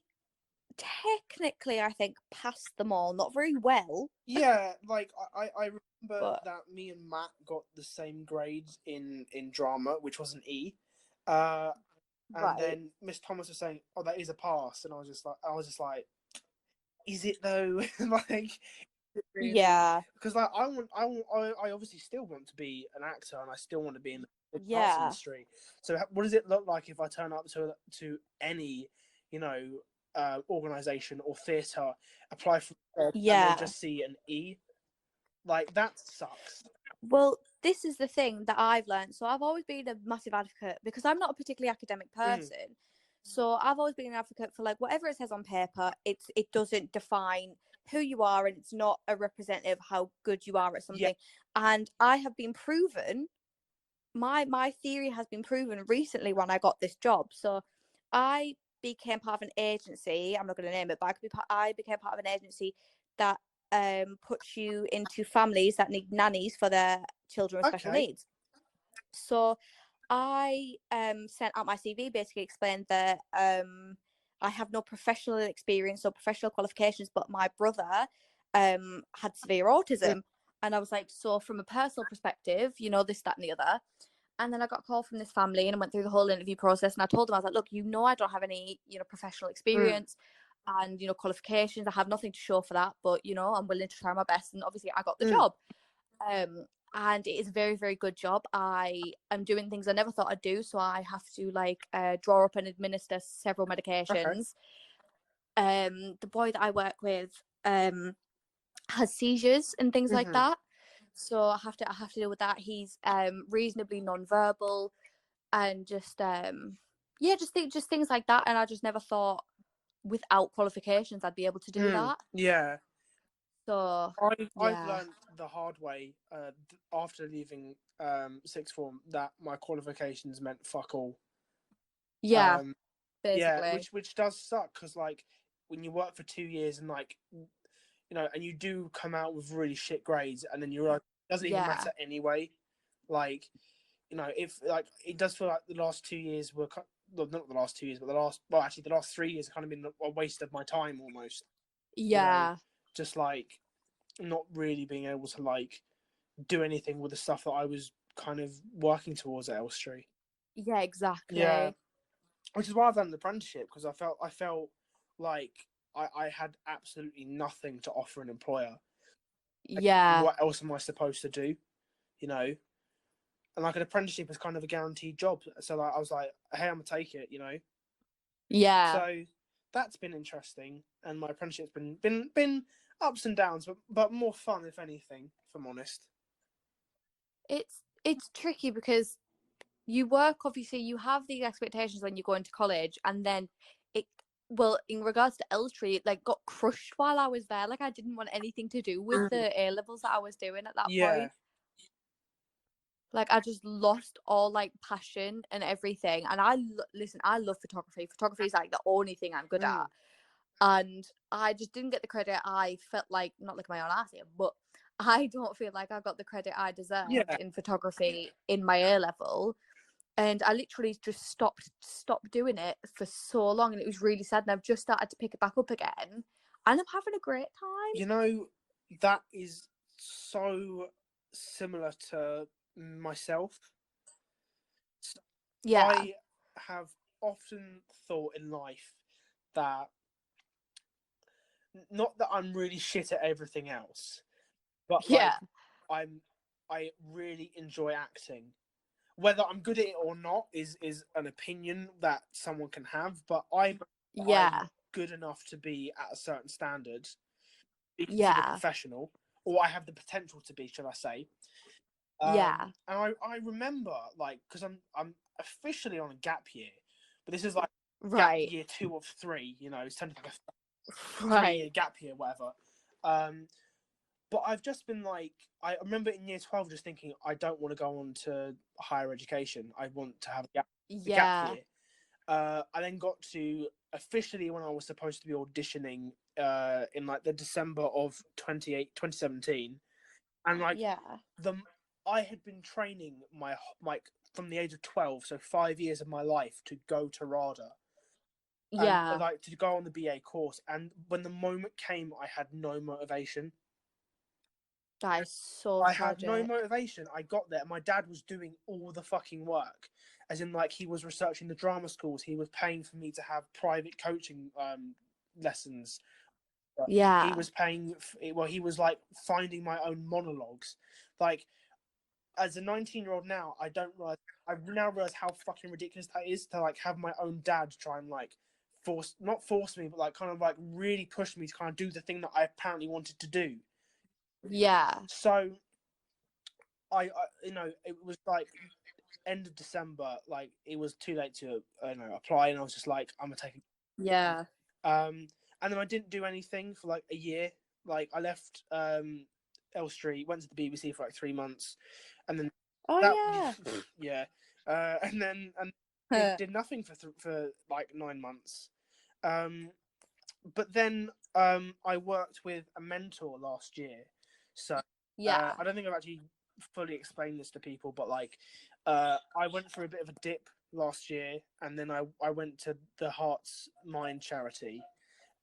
technically, I think, passed them all, not very well. Yeah, like I remember that me and Matt got the same grades in drama, which was an E. And then Miss Thomas was saying, "Oh, that is a pass," and I was just like, "Is it though?" Like, really? Yeah, because like I obviously still want to be an actor, and I still want to be in the arts industry. So what does it look like if I turn up to any, you know, organization or theatre, apply for and they just see an E? Like, that sucks. Well, this is the thing that I've learned. So I've always been a massive advocate, because I'm not a particularly academic person. So I've always been an advocate for like whatever it says on paper, it doesn't define who you are, and it's not a representative of how good you are at something. And I have been proven, my theory has been proven recently when I got this job. So I became part of an agency. I'm not going to name it, but I became part of an agency that puts you into families that need nannies for their children with special needs. So I sent out my CV, basically explained that I have no professional experience or professional qualifications, but my brother had severe autism. And I was like, so from a personal perspective, you know, this, that, and the other. And then I got a call from this family and I went through the whole interview process. And I told them, I was like, look, you know, I don't have any, you know, professional experience and, you know, qualifications. I have nothing to show for that. But, you know, I'm willing to try my best. And obviously I got the job. And it is a very, very good job. I am doing things I never thought I'd do. So I have to like draw up and administer several medications. The boy that I work with has seizures and things like that. So I have to deal with that. He's reasonably non-verbal and just just things like that. And I just never thought without qualifications I'd be able to do that. Yeah. So I've learned the hard way after leaving sixth form that my qualifications meant fuck all. Yeah, Yeah, basically. which does suck because like when you work for 2 years and like you know, and you do come out with really shit grades, and then you're like, it doesn't even matter anyway. Like, you know, if like it does feel like the last 2 years were well, not the last 2 years, but the last 3 years have kind of been a waste of my time almost. Yeah. You know, just like not really being able to like do anything with the stuff that I was kind of working towards at Elstree. Yeah, exactly. Yeah, which is why I've done the apprenticeship, because I felt like I had absolutely nothing to offer an employer. Like, Yeah. what else am I supposed to do? You know, and like an apprenticeship is kind of a guaranteed job. So like, I was like, hey, I'm gonna take it. You know. Yeah. So that's been interesting, and my apprenticeship's been ups and downs, but more fun if anything, if I'm honest. It's tricky because you work, obviously you have these expectations when you go into college, and then in regards to Elstree, it like got crushed while I was there. Like I didn't want anything to do with the A levels that I was doing at that point. Like I just lost all like passion and everything. And listen, I love photography. Photography is like the only thing I'm good at. And I just didn't get the credit I felt like, not like my own ass here, but I don't feel like I got the credit I deserved in photography in my A level. And I literally just stopped doing it for so long, and it was really sad. And I've just started to pick it back up again, and I'm having a great time. You know, that is so similar to myself. Yeah. I have often thought in life that not that I'm really shit at everything else, but like I really enjoy acting. Whether I'm good at it or not is an opinion that someone can have, but I'm good enough to be at a certain standard, be considered a professional, or I have the potential to be, shall I say? And I remember like, because I'm officially on a gap year, but this is like gap year 2 of 3. You know, it's technically like a 3-year gap year, whatever. But I've just been like, I remember in year 12 just thinking, I don't want to go on to higher education. I want to have a gap year. I then got to officially when I was supposed to be auditioning in like the December of 2017. And like I had been training my like from the age of 12, so 5 years of my life to go to RADA. And like to go on the BA course. And when the moment came, I had no motivation. That is so I tragic. had no motivation. I got there. My dad was doing all the fucking work. As in, like, he was researching the drama schools. He was paying for me to have private coaching lessons. He was paying, well, he was, like, finding my own monologues. Like, as a 19-year-old now, I now realize how fucking ridiculous that is to, like, have my own dad try and, like, not force me, but, like, kind of, like, really push me to kind of do the thing that I apparently wanted to do. So I you know, it was like end of December, like it was too late to apply, and I was just like, I'm gonna take it. And then I didn't do anything for like a year. Like I left Elstree, went to the BBC for like 3 months, and then and then did nothing for like 9 months. But then I worked with a mentor last year, so I don't think I've actually fully explained this to people, but like I went through a bit of a dip last year, and then I went to the Heart's Mind charity,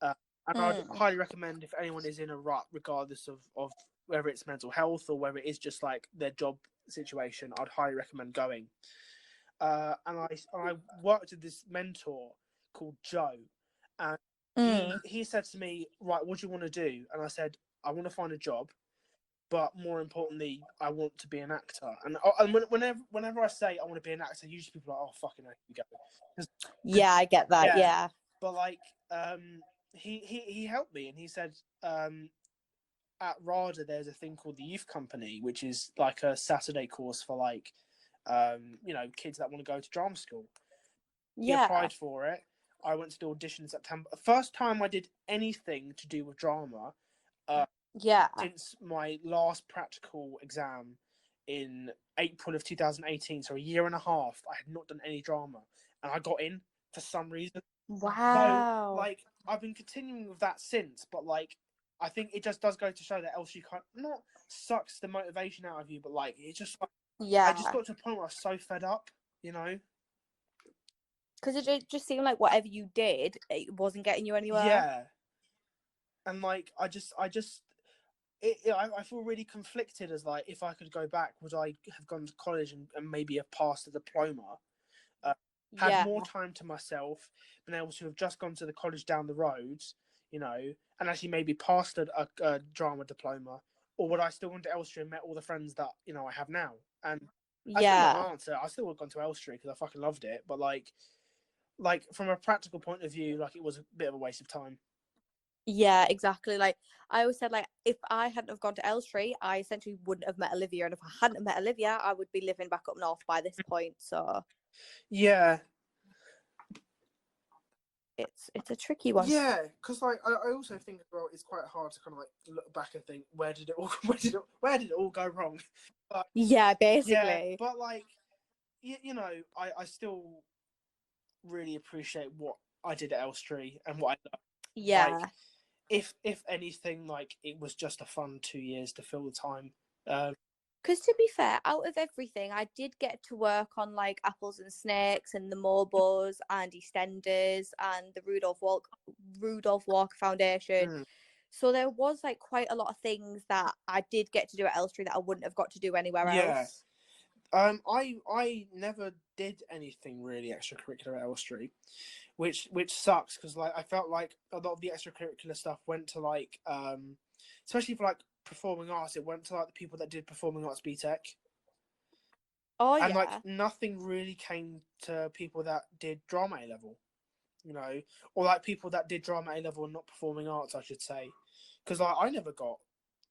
and I'd highly recommend if anyone is in a rut, regardless of whether it's mental health or whether it is just like their job situation, I'd highly recommend going. And I worked with this mentor called Joe, and he said to me, right, what do you want to do? And I said, I want to find a job, but more importantly, I want to be an actor. And whenever I say I want to be an actor, usually people are like, oh, fucking hell, you go. Yeah, I get that. Yeah. But like, he helped me, and he said, at RADA there's a thing called the Youth Company, which is like a Saturday course for like, kids that want to go to drama school. He applied for it. I went to the audition in September. First time I did anything to do with drama. Since my last practical exam in April of 2018, so a year and a half, I had not done any drama, and I got in for some reason. Wow. So, like, I've been continuing with that since, but like, I think it just does go to show that Elstree kind of not sucks the motivation out of you, but like, it just I just got to a point where I was so fed up, because it just seemed like whatever you did, it wasn't getting you anywhere. Yeah, and like, I feel really conflicted as like, if I could go back, would I have gone to college and maybe have passed a diploma, had more time to myself, been able to have just gone to the college down the road, and actually maybe passed a drama diploma, or would I still gone to Elstree and met all the friends that I have now? And I still know my answer. I still would have gone to Elstree because I fucking loved it, but like from a practical point of view, like, it was a bit of a waste of time. Yeah, exactly. Like, I always said, like, if I hadn't have gone to Elstree, I essentially wouldn't have met Olivia, and if I hadn't met Olivia, I would be living back up north by this point. So yeah, it's a tricky one. Yeah, because like I also think as well, it's quite hard to kind of like look back and think, where did it all go wrong? But, yeah, basically. Yeah, but like, I still really appreciate what I did at Elstree and what I done. Yeah. Like, if anything, like, it was just a fun 2 years to fill the time. Because to be fair, out of everything, I did get to work on like Apples and Snakes and the Morbos and EastEnders and the Rudolph Walker Foundation. So there was like quite a lot of things that I did get to do at Elstree that I wouldn't have got to do anywhere else. I never did anything really extracurricular at Elstree, which sucks, because like I felt like a lot of the extracurricular stuff went to like especially for like performing arts, it went to like the people that did performing arts BTEC. Oh yeah. And like nothing really came to people that did drama A level, or like people that did drama A level and not performing arts, I should say, because like I never got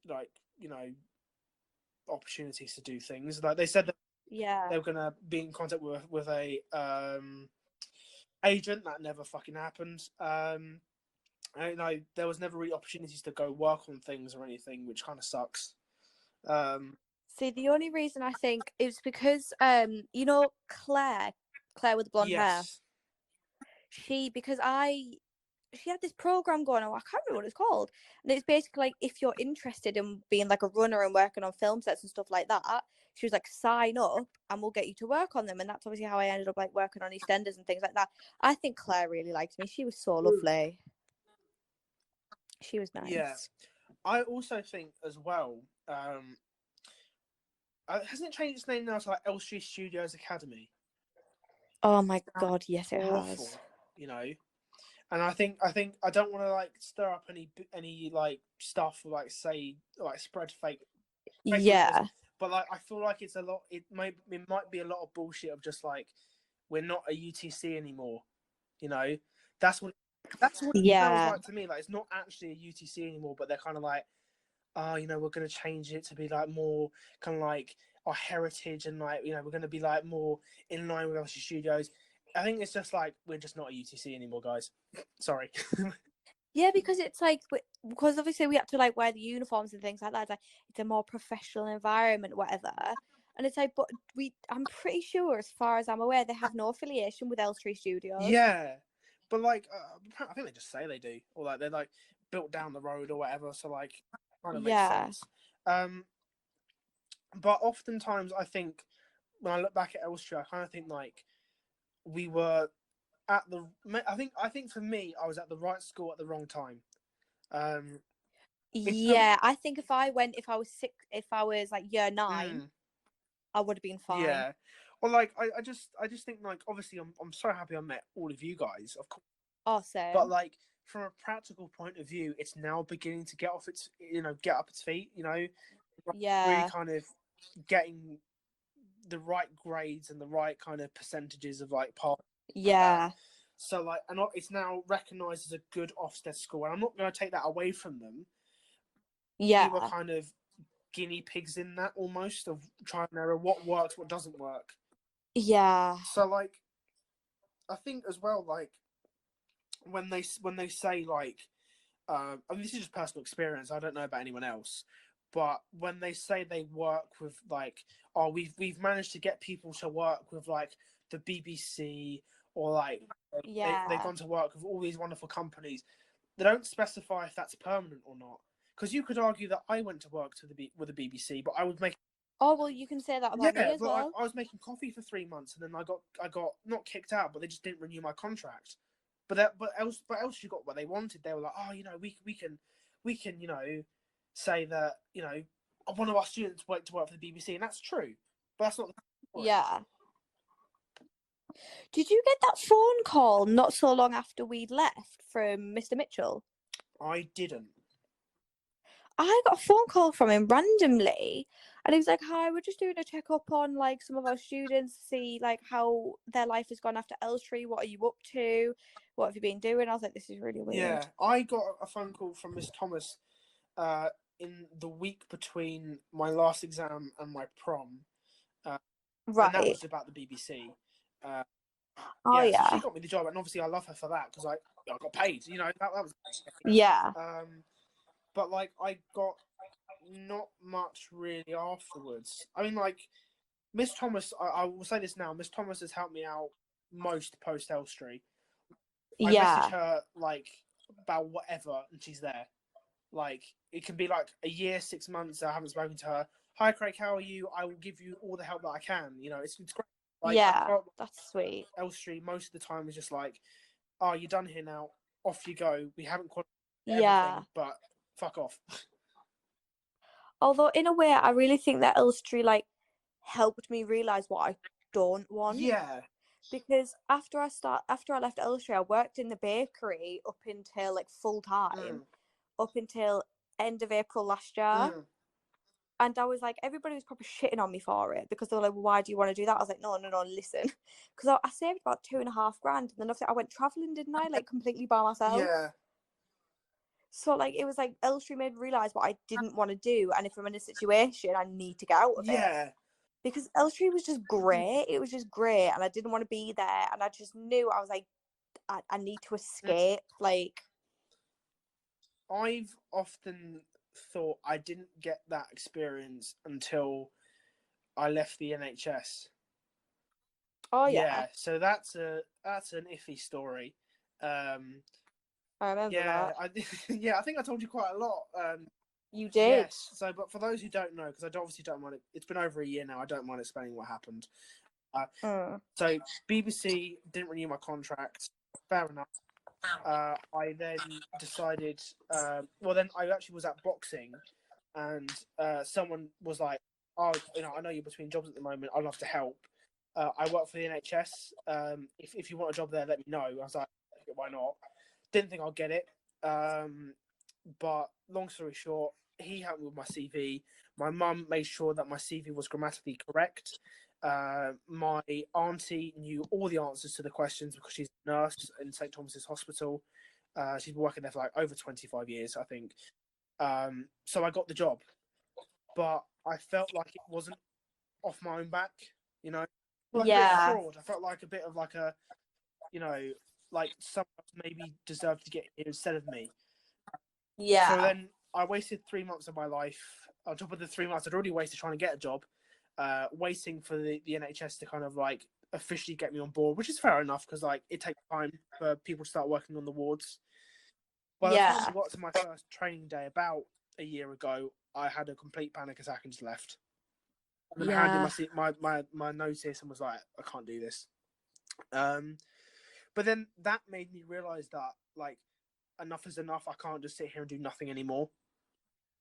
like opportunities to do things. Like they said that they were gonna be in contact with a agent. That never fucking happened. There was never really opportunities to go work on things or anything, which kind of sucks. See, the only reason I think is because Claire with the blonde hair. She had this program going on. I can't remember what it's called, and it's basically like, if you're interested in being like a runner and working on film sets and stuff like that, she was like, sign up and we'll get you to work on them. And that's obviously how I ended up like working on EastEnders and things like that. I think Claire really liked me. She was so lovely. She was nice. Yeah, I also think as well. Hasn't it changed its name now to like Elstree Studios Academy? Oh my god, yes, it has. And I think I don't want to like stir up any like stuff, or like say like spread fake. Yeah. But like, I feel like it's a lot. It might be a lot of bullshit of just like, we're not a UTC anymore. That's what it feels like to me. Like, it's not actually a UTC anymore, but they're kind of like, we're going to change it to be like more kind of like our heritage, and like, we're going to be like more in line with our studios. I think it's just like, we're just not a UTC anymore, guys. Sorry. Yeah, because it's like, because obviously we have to like wear the uniforms and things like that. It's like, it's a more professional environment, whatever. And it's like, but I'm pretty sure, as far as I'm aware, they have no affiliation with Elstree Studios. Yeah, but like, I think they just say they do, or like they're like built down the road or whatever. So like, kind of makes sense. But oftentimes I think when I look back at Elstree, I kind of think like we were at the. I think for me, I was at the right school at the wrong time. Yeah, I think if I was like year 9, Mm, I would have been fine. yeah. Well, like I just think like obviously I'm so happy I met all of you guys, of course. But Awesome. like from a practical point of view, it's now beginning to get off its get up its feet. Really Yeah. kind of getting the right grades and the right kind of percentages of like part like that. Yeah. So like, and it's now recognised as a good Ofsted school, and I'm not going to take that away from them. We were Yeah. kind of guinea pigs in that almost of trying to know what works, what doesn't work. Yeah. So like, I think as well, like when they say like, I mean, this is just personal experience. I don't know about anyone else, but when they say they work with like, oh, we've managed to get people to work with like the BBC or like they've Yeah. gone to work with all these wonderful companies. They don't specify if that's permanent or not. Because you could argue that I went to work with the BBC, but I was making Oh, well, you can say that about me as but well. I was making coffee for 3 months, and then I got not kicked out, but they just didn't renew my contract. But else you got what they wanted. They were like, oh, we can say that one of our students went to work for the BBC, and that's true, but that's not the story. Yeah. Did you get that phone call not so long after we'd left from Mr. Mitchell? I didn't. I got a phone call from him randomly, and he was like, "Hi, we're just doing a checkup on like some of our students to see like how their life has gone after Elstree. What are you up to? What have you been doing?" I was like, "This is really weird." Yeah, I got a phone call from Miss Thomas in the week between my last exam and my prom, and that Right. was about the BBC. Uh, Oh yeah, so she yeah. got me the job, and obviously I love her for that because I got paid. That was. Yeah. But like I got not much really afterwards. I mean, like Miss Thomas, I will say this now. Miss Thomas has helped me out most post Elstree. I message Yeah. her like about whatever, and she's there. Like it can be like a year, 6 months. I haven't spoken to her. Hi, Craig. How are you? I will give you all the help that I can. It's great. Like I Yeah. felt That's sweet. Elstree most of the time was just like, oh, you're done here now. Off you go. We haven't qualified Yeah. everything, but fuck off. Although in a way, I really think that Elstree like helped me realize what I don't want. Yeah. Because after I left Elstree, I worked in the bakery up until like full time, Mm, up until end of April last year. mm. And I was like, everybody was probably shitting on me for it because they were like, well, why do you want to do that? I was like, no, no, no, listen. Because I saved about 2.5 grand. And then I went traveling, didn't I? Like completely by myself. Yeah. So like it was like Elstree made me realise what I didn't want to do. And if I'm in a situation, I need to get out of it. Yeah. Because Elstree was just great. It was just great. And I didn't want to be there. And I just knew I was like, I need to escape. Like, I've often thought I didn't get that experience until I left the NHS. oh yeah, Yeah, so that's an iffy story. Um, I remember yeah, that. yeah, I think I told you quite a lot. You did. Yes. So, but for those who don't know, because I obviously don't mind it, it's been over a year now. I don't mind explaining what happened. Uh, Mm. so BBC didn't renew my contract. Fair enough. I then decided. Well, then I actually was at boxing, and someone was like, "Oh, I know you're between jobs at the moment. I'd love to help. I work for the NHS. If you want a job there, let me know." I was like, "Why not?" Didn't think I'd get it. But long story short, he helped me with my CV. My mum made sure that my CV was grammatically correct. My auntie knew all the answers to the questions because she's a nurse in St Thomas's Hospital. She's been working there for like over 25 years, I think. So I got the job, but I felt like it wasn't off my own back. Like a bit of Yeah. fraud. I felt like a bit of like a, you know, like someone else maybe deserved to get here instead of me. Yeah. So then I wasted 3 months of my life on top of the 3 months I'd already wasted trying to get a job, waiting for the NHS to kind of like officially get me on board, which is fair enough because like it takes time for people to start working on the wards. By the time I got to my first training day about a year ago, I had a complete panic attack and just left. And then handed my notice and was like, I can't do this. But then that made me realise that like enough is enough. I can't just sit here and do nothing anymore.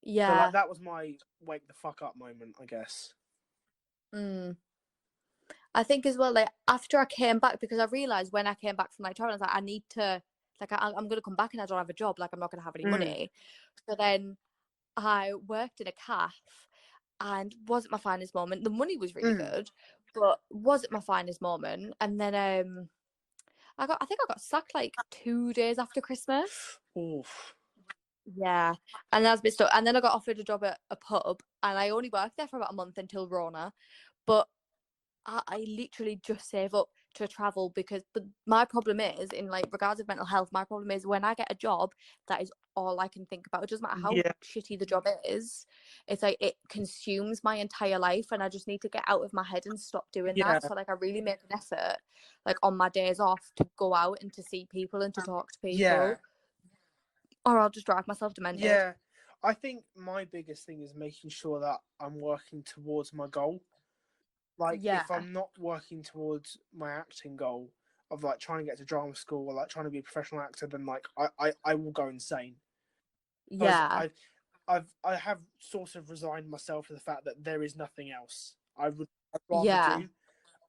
So like Yeah. that was my wake the fuck up moment, I guess. I think as well, like after I came back, because I realized when I came back from like traveling, I was like, I need to, like, I'm gonna come back and I don't have a job, like I'm not gonna have any money. So then I worked in a calf, and wasn't my finest moment. The money was really good, but wasn't my finest moment. And then I think I got sacked like 2 days after Christmas. Oof. Yeah, and that's a bit stuck. And then I got offered a job at a pub, and I only worked there for about a month until Rona. But I literally just save up to travel but my problem is in like regards of mental health, my problem is when I get a job, that is all I can think about. It doesn't matter how Yeah. shitty the job is. It's like it consumes my entire life, and I just need to get out of my head and stop doing Yeah. that. So like I really make an effort, like on my days off, to go out and to see people and to talk to people. Yeah. Or I'll just drive myself demented. Yeah. I think my biggest thing is making sure that I'm working towards my goal. Like Yeah. if I'm not working towards my acting goal of like trying to get to drama school or like trying to be a professional actor, then like I will go insane. Because Yeah. I have sort of resigned myself to the fact that there is nothing else I'd rather Yeah. do.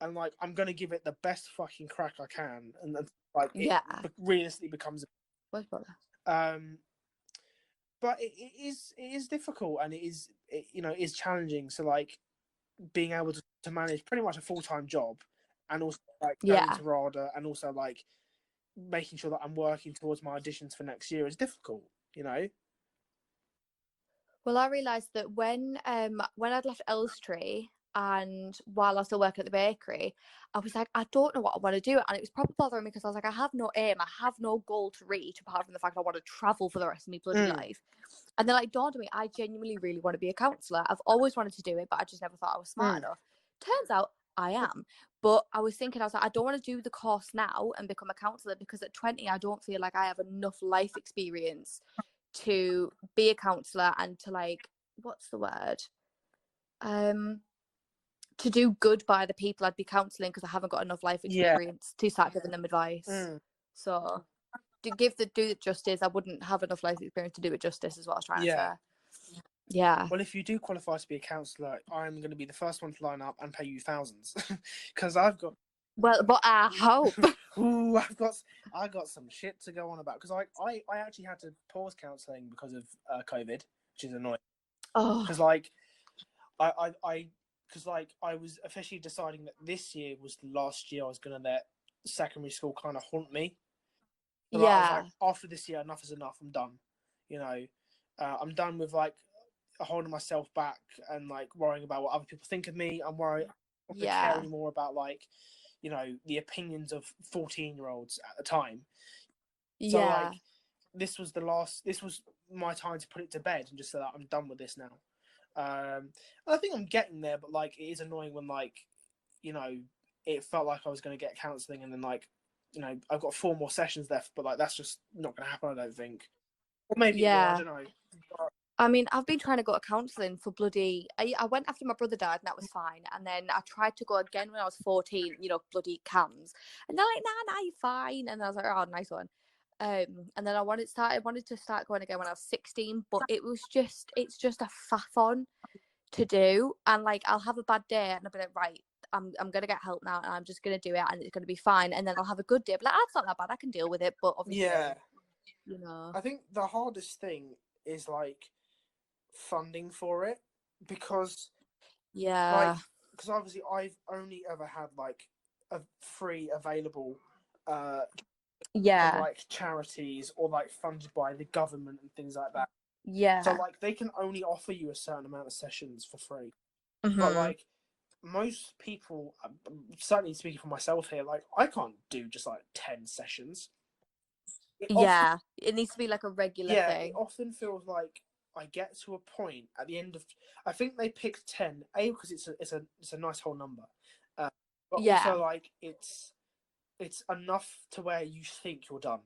And like I'm gonna give it the best fucking crack I can, and like it Yeah. realistically becomes Where's brother? but it is difficult, and it is challenging. So like being able to manage pretty much a full-time job, and also like going Yeah. to RADA, and also like making sure that I'm working towards my auditions for next year is difficult, you know. Well, I realised that when I'd left Elstree and while I was still working at the bakery, I was like, I don't know what I want to do. And it was probably bothering me because I was like, I have no aim, I have no goal to reach apart from the fact I want to travel for the rest of my bloody life. And then like dawned on me, I genuinely really want to be a counsellor. I've always wanted to do it, but I just never thought I was smart enough. Turns out I am. But I was thinking, I was like, I don't want to do the course now and become a counsellor because at 20, I don't feel like I have enough life experience to be a counsellor and to like, what's the word? To do good by the people I'd be counselling, because I haven't got enough life experience to start giving them advice. So to do it justice, I wouldn't have enough life experience to do it justice, is what I was trying to say. Yeah. Well, if you do qualify to be a counsellor, I'm going to be the first one to line up and pay you thousands, because I've got. Well, but I hope. Ooh, I got some shit to go on about, because I actually had to pause counselling because of COVID, which is annoying. Oh. Because like I was officially deciding that this year was the last year I was going to let secondary school kind of haunt me. So, like, I was like, after this year, enough is enough. I'm done. You know, I'm done with like holding myself back and like worrying about what other people think of me. I'm worried. I don't care anymore about like, you know, the opinions of 14-year-olds at the time. So like, this was my time to put it to bed and just say that I'm done with this now. I think I'm getting there, but like, it is annoying when like, you know, it felt like I was going to get counselling, and then like, you know, I've got 4 more sessions left, but like that's just not going to happen, I don't think. Or maybe it will, I don't know. But... I mean, I've been trying to go to counselling for bloody... I went after my brother died and that was fine. And then I tried to go again when I was 14, you know, bloody CAMS. And they're like, nah, you're fine. And I was like, oh, nice one. And then I wanted to start going again when I was 16, but it's just a faff on to do. And like, I'll have a bad day and I'll be like, right, I'm going to get help now and I'm just going to do it and it's going to be fine. And then I'll have a good day. But like, that's not that bad. I can deal with it. But obviously, you know. I think the hardest thing is like funding for it, because because obviously I've only ever had like a free available from like charities or like funded by the government and things like that. So like they can only offer you a certain amount of sessions for free. But like most people, certainly speaking for myself here, like I can't do just like 10 sessions. It needs to be like a regular thing. It often feels like I get to a point at the end of, I think they picked 10, because it's a nice whole number, but also like it's enough to where you think you're done.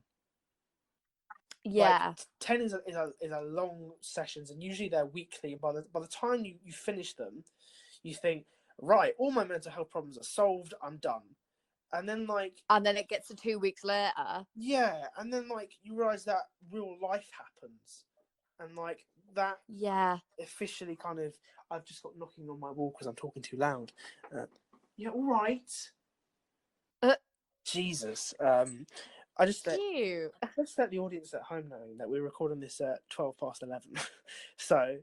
Like 10 is a long sessions, and usually they're weekly. By the time you finish them, you think, right, all my mental health problems are solved. I'm done. And then it gets to 2 weeks later. Yeah, and then like you realize that real life happens, and like that Yeah. officially kind of, I've just got knocking on my wall because I'm talking too loud. Yeah, all right. Jesus. I just Cute. let's let the audience at home know that we're recording this at 11:12. So,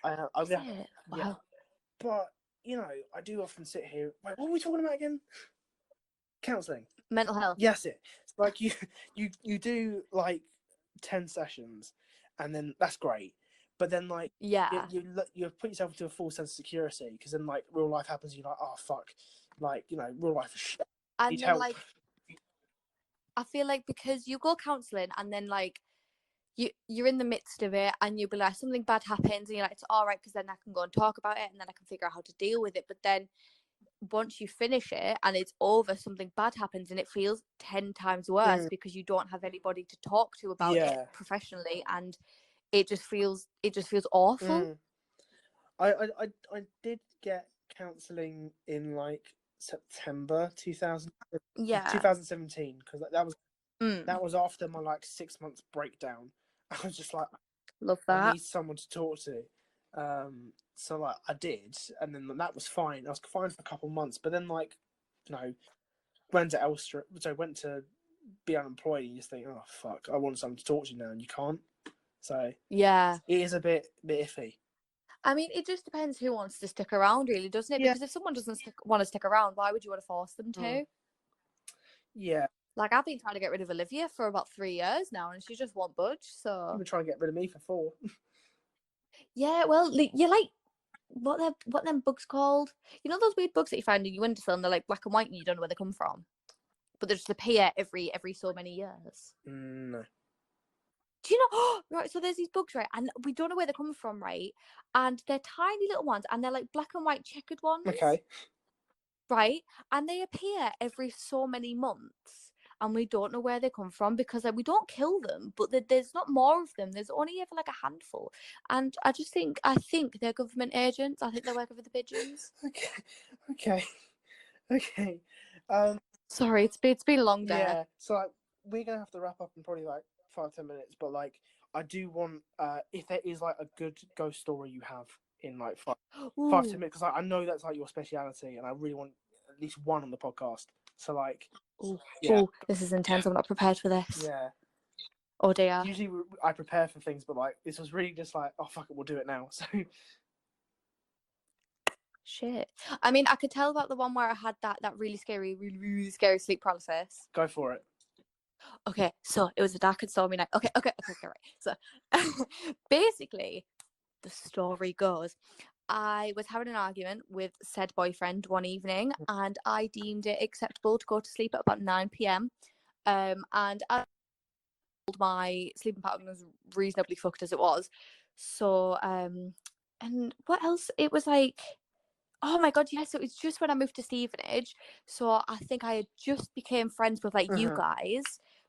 I'm Is gonna, it? yeah. Wow. But I do often sit here. Wait, what were we talking about again? Counselling. Mental health. Yes, it's like you do like 10 sessions, and then that's great. But then like Yeah. you put yourself into a full sense of security, because then like real life happens. You're like, oh fuck, like real life is shit. And Need then help. like I feel like because you go counselling and then like you're in the midst of it and you'll be like something bad happens and you're like it's all right because then I can go and talk about it and then I can figure out how to deal with it. But then once you finish it and it's over, something bad happens and it feels 10 times worse because you don't have anybody to talk to about it professionally, and it just feels awful. I did get counselling in like September 2017, because that was after my like 6 months breakdown. I was just like, Love I that. need someone to talk to. So like I did, and then that was fine. I was fine for a couple of months, but then like, went to Elster, so went to be unemployed, and you just think, oh fuck, I want someone to talk to now, and you can't. So Yeah. it is a bit iffy. I mean, it just depends who wants to stick around, really, doesn't it? Yeah. Because if someone doesn't want to stick around, why would you want to force them to? Yeah. Like, I've been trying to get rid of Olivia for about 3 years now, and she just won't budge. So You've been trying to get rid of me for 4. yeah, well, you're like what them bugs called? You know those weird bugs that you find in your windowsill and they're like black and white and you don't know where they come from, but they just appear every so many years. No. Do you know? Right, so there's these bugs, right, and we don't know where they come from, right? And they're tiny little ones, and they're like black and white checkered ones. Okay. Right, and they appear every so many months, and we don't know where they come from because like, we don't kill them, but there's not more of them. There's only ever like a handful, and I think they're government agents. I think they're working for the pigeons. Okay. Sorry, it's been a long day. Yeah. So like, we're gonna have to wrap up in probably like 5-10 minutes, but like I do want if there is like a good ghost story you have in like 5-10 minutes, because like, I know that's like your speciality, and I really want at least one on the podcast. So like, this is intense. I'm not prepared for this. Yeah. Oh dear. Usually I prepare for things, but like this was really just like, oh fuck it, we'll do it now. So shit. I mean, I could tell about the one where I had that really scary sleep paralysis. Go for it. Okay, so it was a dark and stormy night. Okay, right. So basically, the story goes, I was having an argument with said boyfriend one evening, and I deemed it acceptable to go to sleep at about 9 p.m. And I told my sleeping pattern was reasonably fucked as it was. So, and what else? It was like, oh my god, yes, it was just when I moved to Stevenage. So I think I had just became friends with like you guys,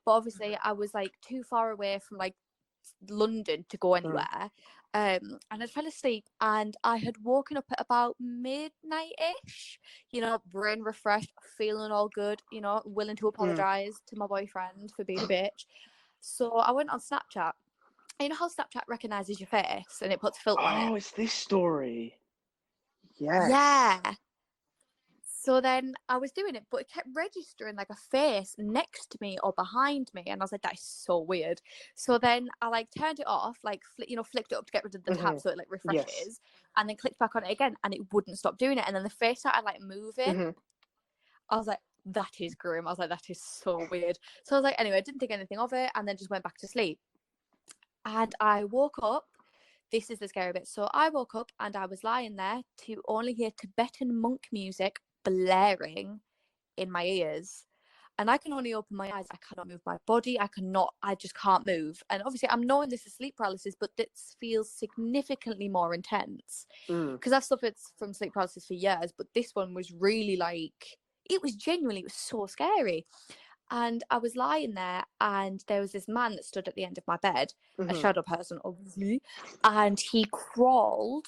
but obviously I was like too far away from like London to go anywhere. And I fell asleep and I had woken up at about midnight-ish, brain refreshed, feeling all good, willing to apologise to my boyfriend for being a bitch. So I went on Snapchat. And you know how Snapchat recognises your face and it puts a filter on it? Oh, it's this story. Yes. Yeah. So then I was doing it, but it kept registering like a face next to me or behind me. And I was like, that is so weird. So then I like turned it off, like, flicked it up to get rid of the tab so it like refreshes, and then clicked back on it again and it wouldn't stop doing it. And then the face started like moving. I was like, that is grim. I was like, that is so weird. So I was like, anyway, I didn't think anything of it and then just went back to sleep. And I woke up. This is the scary bit. So I woke up and I was lying there to only hear Tibetan monk music blaring in my ears, and I can only open my eyes. I cannot move my body. I just can't move. And obviously I'm knowing this is sleep paralysis, but this feels significantly more intense because I've suffered from sleep paralysis for years, but this one was really like, it was so scary. And I was lying there and there was this man that stood at the end of my bed, a shadow person obviously, and he crawled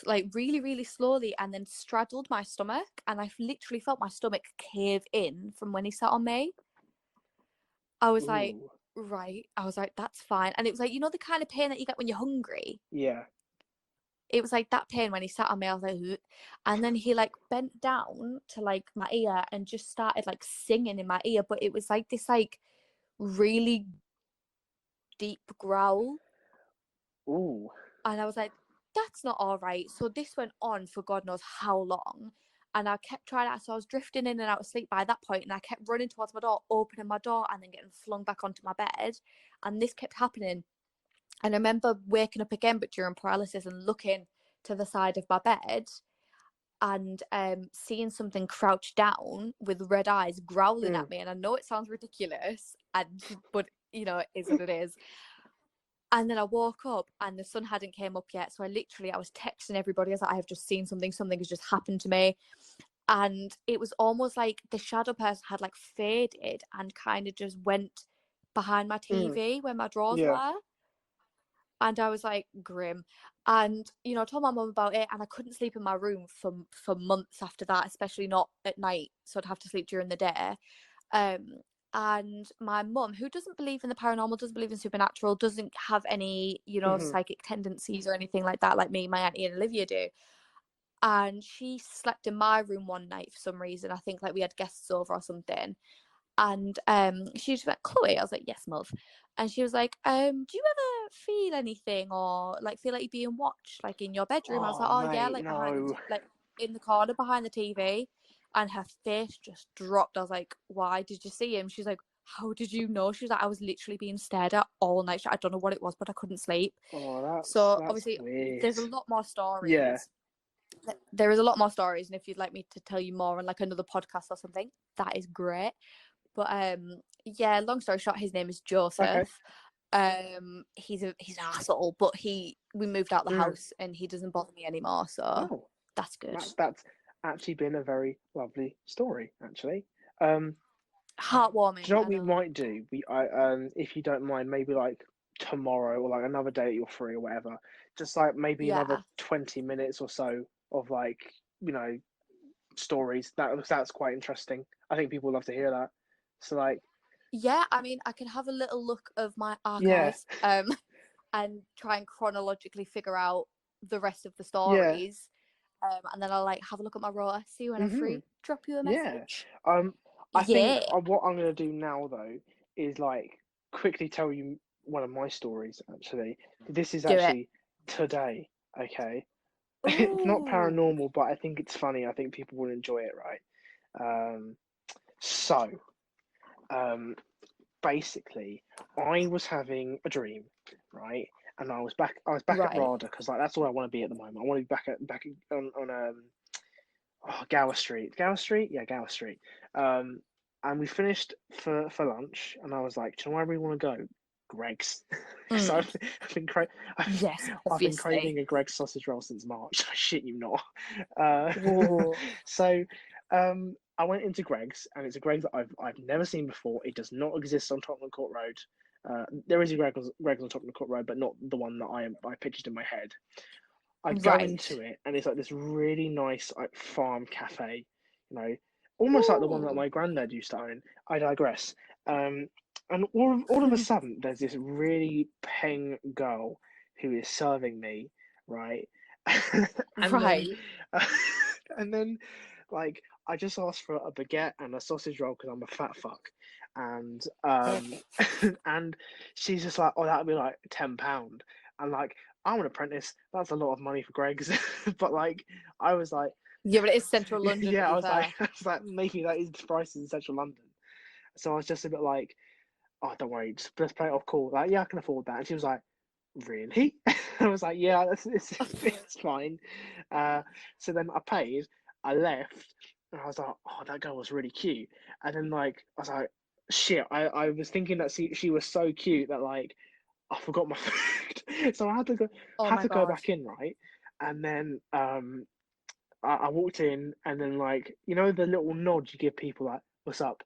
like really, really slowly and then straddled my stomach, and I literally felt my stomach cave in from when he sat on me. I was like, right. I was like, that's fine. And it was like, you know, the kind of pain that you get when you're hungry? Yeah. It was like that pain when he sat on me. I was like, "Ugh." And then he like bent down to like my ear and just started like singing in my ear. But it was like this like really deep growl. Ooh. And I was like, that's not all right. So this went on for God knows how long. And I kept trying out. So I was drifting in and out of sleep by that point, and I kept running towards my door, opening my door, and then getting flung back onto my bed. And this kept happening. And I remember waking up again, but during paralysis, and looking to the side of my bed and seeing something crouched down with red eyes growling at me. And I know it sounds ridiculous, but you know, it is what it is. And then I woke up and the sun hadn't came up yet. So I was texting everybody. I was like, I have just seen something. Something has just happened to me. And it was almost like the shadow person had like faded and kind of just went behind my TV where my drawers Yeah. were. And I was like, grim. And, you know, I told my mum about it, and I couldn't sleep in my room for months after that, especially not at night. So I'd have to sleep during the day. And my mum, who doesn't believe in the paranormal, doesn't believe in supernatural, doesn't have any, you know, psychic tendencies or anything like that, like me, my auntie and Olivia do. And she slept in my room one night for some reason. I think like we had guests over or something. And she just went, Chloe. I was like, yes, Mum. And she was like, do you ever feel anything or like feel like you're being watched like in your bedroom? I was Oh, like, oh yeah, mate, like no. like in the corner behind the TV. And her face just dropped. I was like, why did you see him? She's like, how did you know? She was like, I was literally being stared at all night. I don't know what it was, but I couldn't sleep. Oh, So that's obviously weird. there's a lot more Yeah. stories. There is a lot more stories, and if you'd like me to tell you more on like another podcast or something, that is great. But yeah, long story short, his name is Joseph. Okay. He's an asshole, but we moved out the house and he doesn't bother me anymore, so Oh, that's good. that's actually been a very lovely story, actually. Do Heartwarming, you know what I we know. might do? If you don't mind, maybe like tomorrow or like another day that you're free or whatever, just like maybe another Yeah. 20 minutes or so of like, you know, stories. That's quite interesting. I think people love to hear that. So like, Yeah, I mean, I can have a little look of my yeah, archives and try and chronologically figure out the rest of the yeah, stories. And then I'll like have a look at my rotor, see when I'm mhm, free, drop you a yeah. message. I think Yeah, what I'm gonna do now though is like quickly tell you one of my stories. Actually, this is do it. actually today. Okay, it's not Ooh, paranormal, but I think it's funny. I think people will enjoy it, right? Um, so, um, basically, I was having a dream, right? And I was back at right. RADA because like that's all I want to be at the moment. I want to be on Gower Street. Gower Street? Yeah, Gower Street. Um, and we finished for lunch, and I was like, do you know where we want to go? Greg's. Because Mm. I've been cra- I've, Yes, I've been obviously. craving a Greg's sausage roll since March. I shit you not. Uh, Whoa. so I went into Greg's, and it's a Greg's that I've never seen before. It does not exist on Tottenham Court Road. There is a Greg's on Tottenham Court Road, but not the one that I pictured in my head. I go into Right. it and it's like this really nice like farm cafe, you know, almost like the one that Ooh. my granddad used to own. I digress. And all of a sudden, there's this really peng girl who is serving me, right? and then, Right. and then, like I just asked for a baguette and a sausage roll because I'm a fat fuck, and and she's just like, oh, that'll be like £10, and like I'm an apprentice. That's a lot of money for Greg's. But like, I was like, Yeah, but it is central London, to yeah, be fair. I was like, maybe that is the prices in central London. So I was just a bit like, oh, don't worry, just let's play it off cool. Like, yeah, I can afford that. And she was like, really? I was like, yeah, it's fine. So then I paid, I left, and I was like, oh, that girl was really cute. And then like, I was like, shit, I was thinking that she was so cute that like I forgot my food, so I Oh had my to go God. back in, right? And then I walked in, and then like you know the little nod you give people like "What's up?"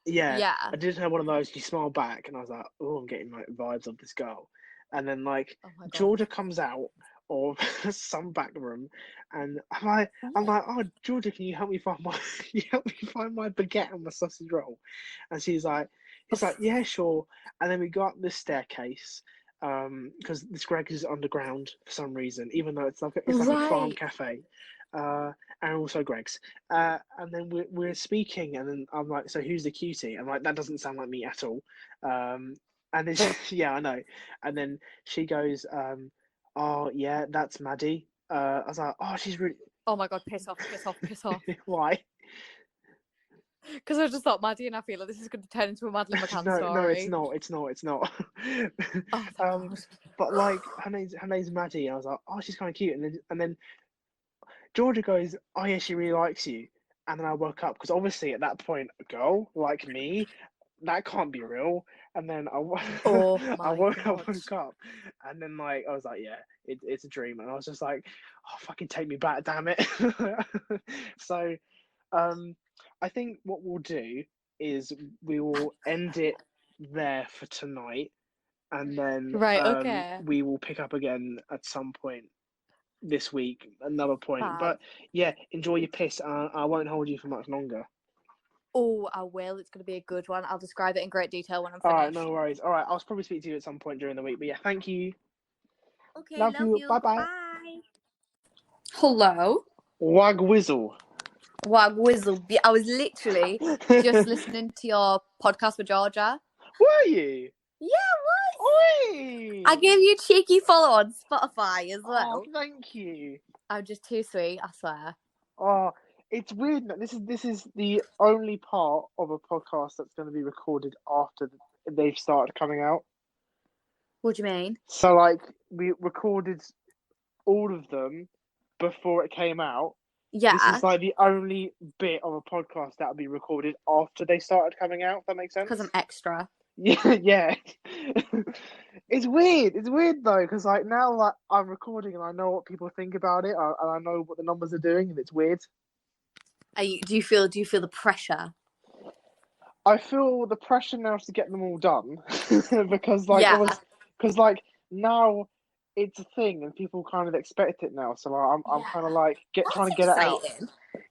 Yeah, Yeah. I did have one of those. You smile back, and I was like, "Oh, I'm getting like vibes of this girl." And then like Oh my God. Georgia comes out of some back room, and I'm Ooh. like, "Oh, Georgia, can you help me find my can you help me find my baguette and my sausage roll?" And she's like, He's like, yeah, sure. And then we go up the staircase, because this Greg's is underground for some reason, even though it's like a farm Right. cafe, and also Greg's. And then we're speaking, and then I'm like, so who's the cutie? I'm like, that doesn't sound like me at all. And then yeah, I know. And then she goes, oh yeah, that's Maddie. I was like, oh, she's really. Oh my God, piss off, piss off, piss off. Why? Because I just thought Maddie, and I feel like this is going to turn into a Madeline McCann No, story. it's not. Oh, thank God. But like her name's Maddie. I was like, oh, she's kind of cute. And then Georgia goes, oh yeah, she really likes you. And then I woke up because obviously at that point, a girl like me, that can't be real. And then Oh I my woke God. up, and then like I was like, yeah, it's a dream. And I was just like, oh, fucking take me back, damn it. So, I think what we'll do is we will end it there for tonight, and then Right, okay. we will pick up again at some point this week, another point. Fab. But yeah, enjoy your piss. I won't hold you for much longer. Oh, I will. It's going to be a good one. I'll describe it in great detail when I'm All finished. right, no worries. All right, I'll probably speak to you at some point during the week. But yeah, thank you. Okay, Love you. Bye bye. Bye. Hello. Wag whizzle. Wow, Whizzle. I was literally just listening to your podcast with Georgia. Were you? Yeah, I was. Oi! I gave you a cheeky follow on Spotify as Oh, well. thank you. I'm just too sweet, I swear. Oh, it's weird that this is the only part of a podcast that's going to be recorded after they've started coming out. What do you mean? So like we recorded all of them before it came out. Yeah. This is like the only bit of a podcast that will be recorded after they started coming out. If that makes sense. Because I'm extra. Yeah. It's weird. It's weird though, because like now, like I'm recording and I know what people think about it, and I know what the numbers are doing, and it's weird. Do you feel the pressure? I feel the pressure now to get them all done, because like Yeah. because like now it's a thing and people kind of expect it now. So like, I'm kind of like trying to get it out.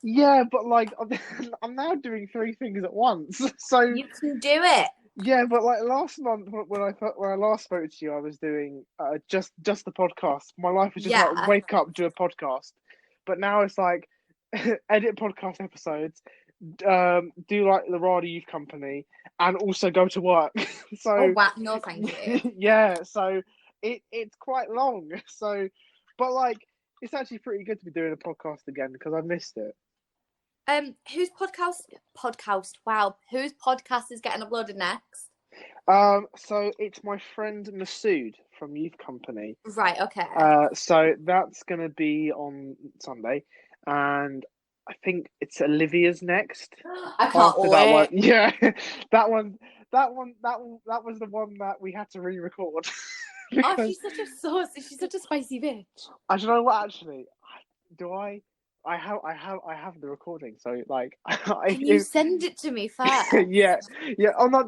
Yeah, but like I'm now doing 3 things at once. So You can do it. yeah, but like last month when I last spoke to you, I was doing just the podcast. My life was just like wake up, do a podcast. But now it's like edit podcast episodes, do like the Radio Youth Company, and also go to work. So Oh wow, no thank you. yeah, so it's quite long. So, but like it's actually pretty good to be doing a podcast again because I missed it. Whose podcast? Wow, whose podcast is getting uploaded next? So it's my friend Masood from Youth Company. Right. Okay. So that's gonna be on Sunday, and I think it's Olivia's next. I can't wait. That one. Yeah, that was the one that we had to re-record. Oh, she's such a sauce. She's such a spicy bitch. I don't know what actually. Do I? I have the recording. So like, Can you send it to me first? yeah. Oh no.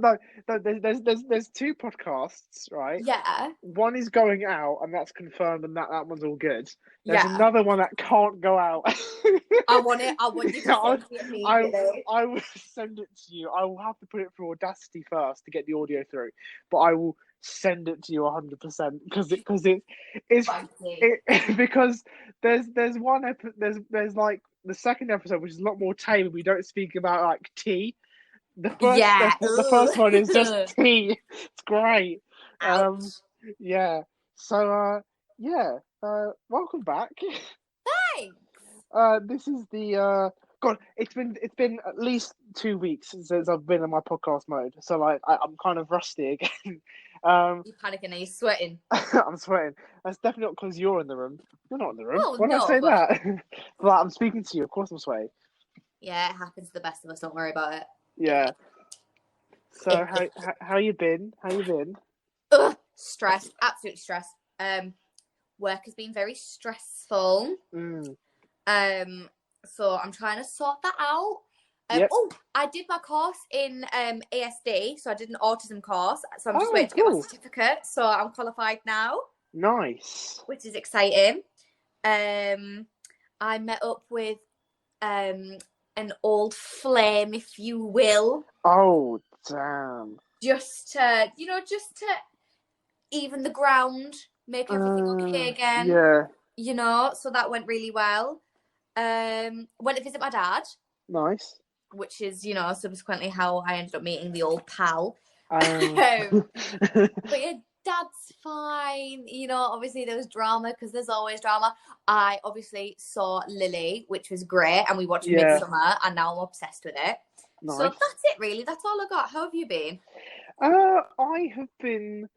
There's 2 podcasts, right? Yeah. One is going out, and that's confirmed, and that one's all good. There's another one that can't go out. I want it. I want you to send it immediately. I will send it to you. I will have to put it through Audacity first to get the audio through, but I will send it to you 100% because because there's one there's like the second episode which is a lot more tame. We don't speak about like tea. The first one is just tea. It's great. Ouch. Yeah. So welcome back. Thanks. This is the God. It's been at least 2 weeks since I've been in my podcast mode. So like I'm kind of rusty again. You're panicking. Are you sweating? I'm sweating. That's definitely not because you're in the room. You're not in the room. Oh, When I say that, but I'm speaking to you. Of course, I'm sweating. Yeah, it happens to the best of us. Don't worry about it. Yeah. So how you been? How you been? Stressed. Absolutely stressed. Work has been very stressful. So I'm trying to sort that out. Yep. Oh, I did my course in ASD, so I did an autism course. So I'm just waiting to get my certificate. So I'm qualified now. Nice. Which is exciting. I met up with an old flame, if you will. Oh, damn. just to even the ground, make everything okay again. Yeah. So that went really well. Went to visit my dad. Nice. Which is, subsequently how I ended up meeting the old pal. But But yeah, dad's fine. Obviously there was drama because there's always drama. I obviously saw Lily, which was great, and we watched Midsummer, and now I'm obsessed with it. Nice. So that's it, really. That's all I got. How have you been? I have been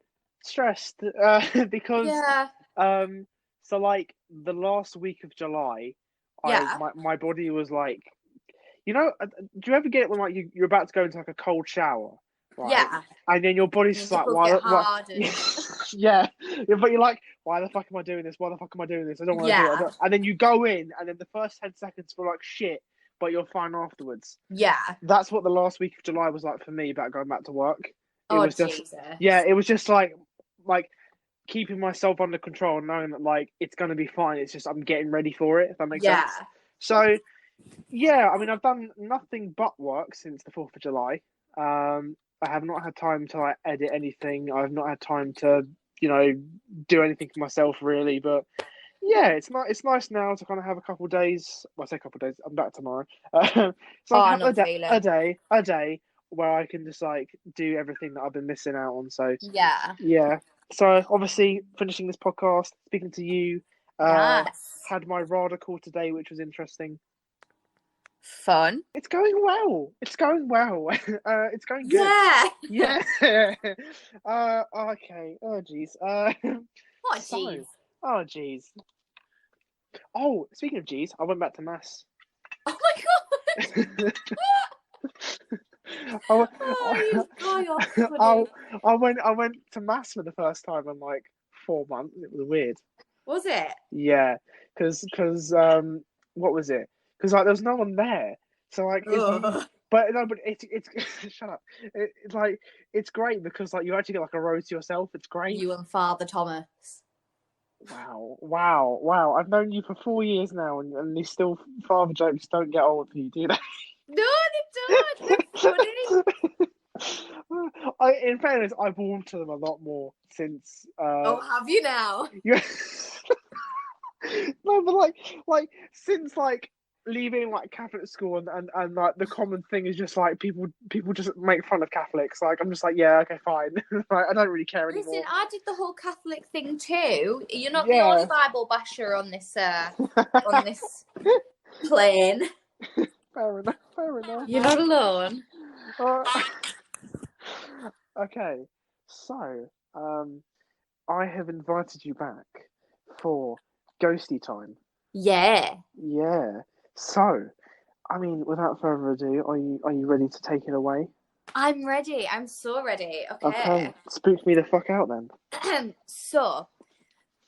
stressed because so like the last week of July, my body was like, do you ever get it when like you're about to go into like a cold shower, right? Yeah. And then your body's just like, why? Yeah, but you're like, why the fuck am I doing this? Why the fuck am I doing this? I don't want to do it. And then you go in, and then the first 10 seconds feel like shit, but you're fine afterwards. Yeah. That's what the last week of July was like for me about going back to work. It was just, Jesus. yeah, it was just like keeping myself under control and knowing that like it's gonna be fine. It's just I'm getting ready for it, if that makes sense. So yeah, I mean I've done nothing but work since the 4th of July. I have not had time to like edit anything. I've not had time to, do anything for myself really. But yeah, it's nice now to kind of have a couple of days. Well, I say a couple of days. I'm back tomorrow. So I have a day where I can just like do everything that I've been missing out on. So yeah. So obviously finishing this podcast, speaking to you. Had my RADA call today, which was interesting. Fun. It's going well. It's going good. Yeah. Okay. Oh jeez. What jeez? Oh jeez. Oh, speaking of jeez, I went back to mass. Oh my god. I went to mass for the first time in like 4 months. It was weird. Was it? Yeah, because what was it? Because like there was no one there, so like but it's shut up. It's like it's great because like you actually get like a row to yourself. It's great. You and Father Thomas. Wow! I've known you for 4 years now, and these still father jokes don't get old for you, do they? No, they don't. They're funny. In fairness, I've warmed to them a lot more since. Have you now? Yeah. No, but like since like leaving like Catholic school and like the common thing is just like people just make fun of Catholics. Like I'm just like, yeah, okay, fine. Like, I don't really care anymore. Listen, I did the whole Catholic thing too. You're not the only Bible basher on this plane. Fair enough. You're not alone. Okay, so I have invited you back for ghosty time. Yeah. So, I mean, without further ado, are you ready to take it away? I'm ready. I'm so ready. Okay. Spook me the fuck out then. So,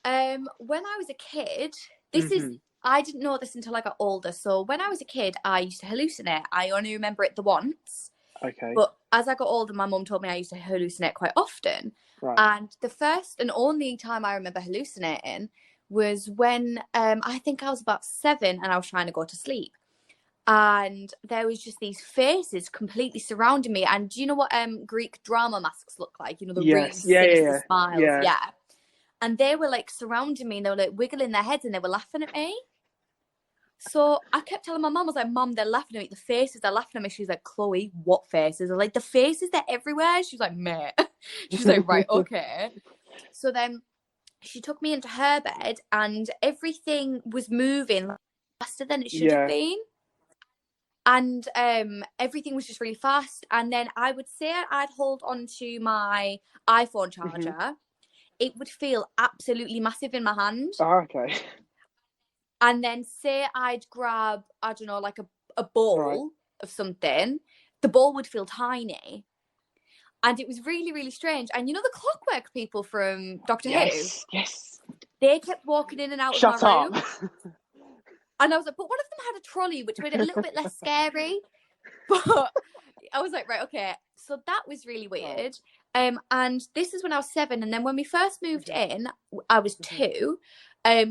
when I was a kid, I didn't know this until I got older. So when I was a kid, I used to hallucinate. I only remember it the once. Okay. But as I got older, my mum told me I used to hallucinate quite often. Right. And the first and only time I remember hallucinating was when I think I was about 7 and I was trying to go to sleep. And there was just these faces completely surrounding me. And do you know what Greek drama masks look like? You know, the really sinister smiles. Yeah. And they were like surrounding me and they were like wiggling their heads and they were laughing at me. So I kept telling my mum, I was like, Mum, they're laughing at me. The faces, they're laughing at me. She was like, Chloe, what faces? I was like, the faces, they're everywhere. She was like, mate. She's like, right, okay. So then she took me into her bed and everything was moving faster than it should have been. And everything was just really fast. And then I would say I'd hold on to my iPhone charger. It would feel absolutely massive in my hand. Oh, okay. And then say I'd grab, I don't know, like a ball of something, the ball would feel tiny. And it was really, really strange. And you know the clockwork people from Doctor Who? Yes. They kept walking in and out of my room. And I was like, but one of them had a trolley, which made it a little bit less scary. But I was like, right, okay. So that was really weird. And this is when I was 7. And then when we first moved in, I was 2.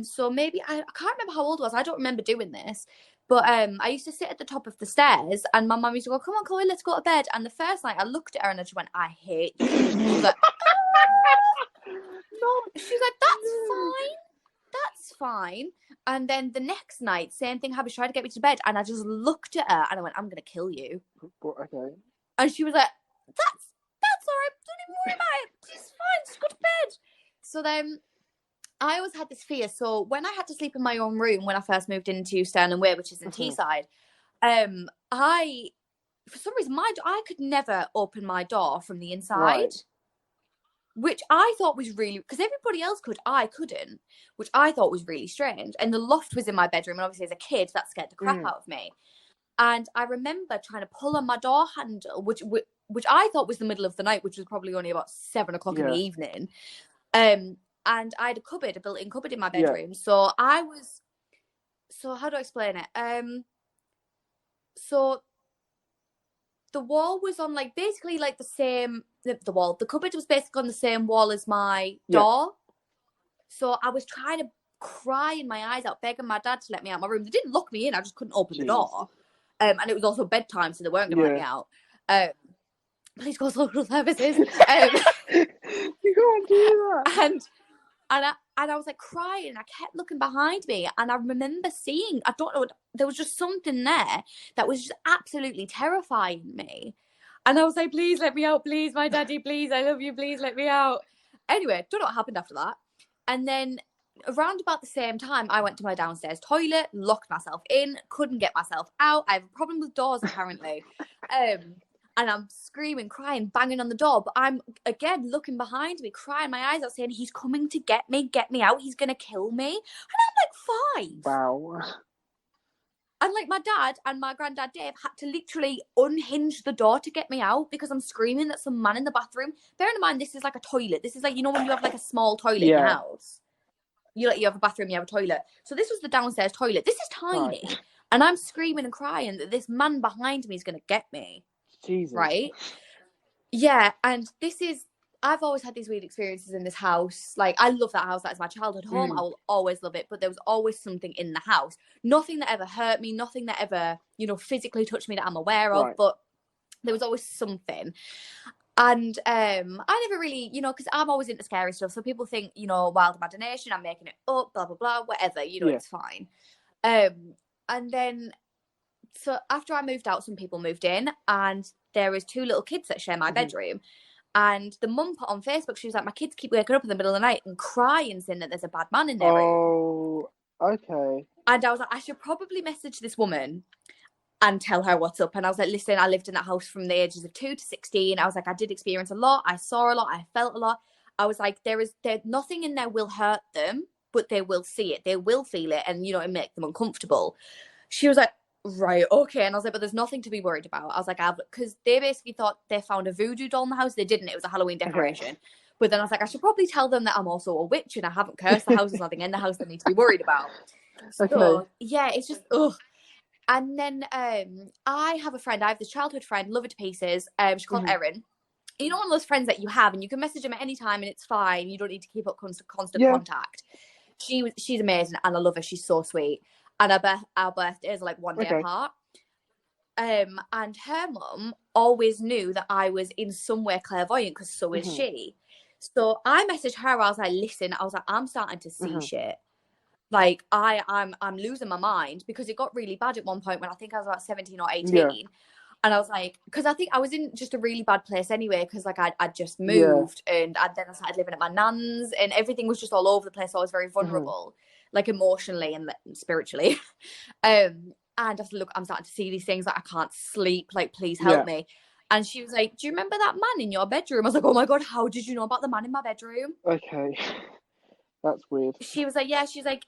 So maybe, I can't remember how old I was. I don't remember doing this. But I used to sit at the top of the stairs, and my mum used to go, "Come on, Chloe, let's go to bed." And the first night, I looked at her and I just went, "I hate you." She was like, she was like, that's fine. And then the next night, same thing happened. She tried to get me to bed, and I just looked at her and I went, "I'm gonna kill you." Okay. And she was like, "That's all right. Don't even worry about it. It's fine. Just go to bed." So then I always had this fear. So when I had to sleep in my own room when I first moved into Stirling Way, which is in Teesside, I, for some reason, I could never open my door from the inside. Right. Which I thought was really, because everybody else could, I couldn't, which I thought was really strange. And the loft was in my bedroom, and obviously as a kid, that scared the crap out of me. And I remember trying to pull on my door handle, which I thought was the middle of the night, which was probably only about 7 o'clock in the evening. And I had a built-in cupboard in my bedroom. So how do I explain it? So the wall was on basically the same, the wall. The cupboard was basically on the same wall as my door. So I was trying to cry my eyes out, begging my dad to let me out of my room. They didn't lock me in. I just couldn't open the door. And it was also bedtime, so they weren't going to let me out. Please call social services. You can't do that. And I was crying, and I kept looking behind me, and I remember seeing, I don't know, there was just something there that was just absolutely terrifying me. And I was like, "Please let me out, please, my daddy, please, I love you, please let me out." Anyway, don't know what happened after that. And then around about the same time, I went to my downstairs toilet, locked myself in, couldn't get myself out. I have a problem with doors, apparently. And I'm screaming, crying, banging on the door. But I'm, again, looking behind me, crying my eyes out, saying, "He's coming to get me out. He's going to kill me." And I'm 5. Wow. And my dad and my granddad Dave had to literally unhinge the door to get me out because I'm screaming at some man in the bathroom. Bearing in mind, this is a toilet. This is when you have a small toilet in your house. You have a bathroom, you have a toilet. So this was the downstairs toilet. This is tiny. Right. And I'm screaming and crying that this man behind me is going to get me. Jesus. Right? Yeah, and I've always had these weird experiences in this house. I love that house. That is my childhood home. I will always love it. But there was always something in the house. Nothing that ever hurt me. Nothing that ever, physically touched me that I'm aware of. Right. But there was always something. And I never really, because I'm always into scary stuff. So people think, wild imagination, I'm making it up, blah, blah, blah, whatever. It's fine. And then, so after I moved out, some people moved in, and there is 2 little kids that share my bedroom. And the mum put on Facebook, she was like, "My kids keep waking up in the middle of the night and crying, saying that there's a bad man in their room." Oh, okay. And I was like, I should probably message this woman and tell her what's up. And I was like, "Listen, I lived in that house from the ages of 2 to 16. I was like, I did experience a lot. I saw a lot. I felt a lot." I was like, there nothing in there will hurt them, but they will see it. They will feel it, and, it make them uncomfortable. She was like, "Right, okay." And I was like, "But there's nothing to be worried about." I was like, because they basically thought they found a voodoo doll in the house. They didn't. It was a Halloween decoration. Okay. But then I was like, I should probably tell them that I'm also a witch and I haven't cursed the house. There's nothing in the house they need to be worried about. Okay. So, yeah, it's just, ugh. And then I have a friend. I have this childhood friend, love her to pieces. She's called Erin. One of those friends that you have, and you can message them at any time and it's fine. You don't need to keep up constant contact. She's amazing, and I love her. She's so sweet. And our birthdays are 1 day apart. And her mum always knew that I was in some way clairvoyant, because so is she. So I messaged her. I was like, "Listen," I was like, "I'm starting to see shit. I'm losing my mind," because it got really bad at one point when I think I was about 17 or 18. Yeah. And I was like, because I think I was in just a really bad place anyway, because I'd just moved, and then I started living at my nan's, and everything was just all over the place. So I was very vulnerable, emotionally and spiritually. And I said, "Look, I'm starting to see these things. I can't sleep. Please help me." And she was like, "Do you remember that man in your bedroom?" I was like, "Oh my God, how did you know about the man in my bedroom?" Okay. That's weird. She was like, "Yeah," she's like,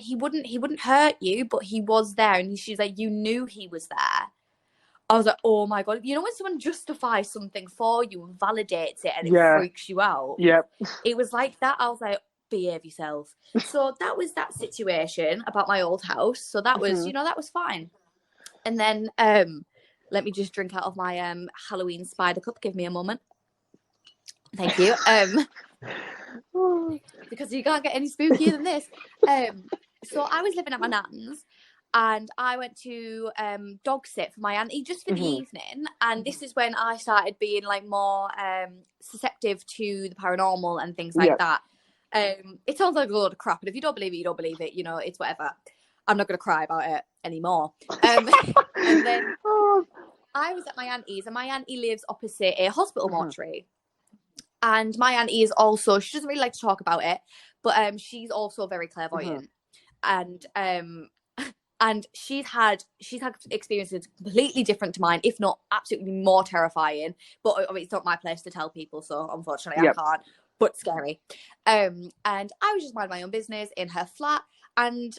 "He wouldn't hurt you, but he was there." And she's like, "You knew he was there." I was like, "Oh my God." When someone justifies something for you and validates it and it freaks you out. Yep. It was like that. I was like, behave yourself. So that was that situation about my old house. So that was, that was fine. And then let me just drink out of my Halloween spider cup. Give me a moment. Thank you. Because you can't get any spookier than this. So I was living at my nan's, and I went to dog sit for my auntie just for the evening. And this is when I started being like more susceptible to the paranormal and things like that. It sounds like a lot of crap, and if you don't believe it, you don't believe it. You know, it's whatever. I'm not going to cry about it anymore. And then I was at my auntie's, and my auntie lives opposite a hospital mortuary. And my auntie is also, she doesn't really like to talk about it, but she's also very clairvoyant. And she's had experiences completely different to mine, if not absolutely more terrifying. But I mean, it's not my place to tell people, so unfortunately I can't. But scary. And I was just minding my own business in her flat. And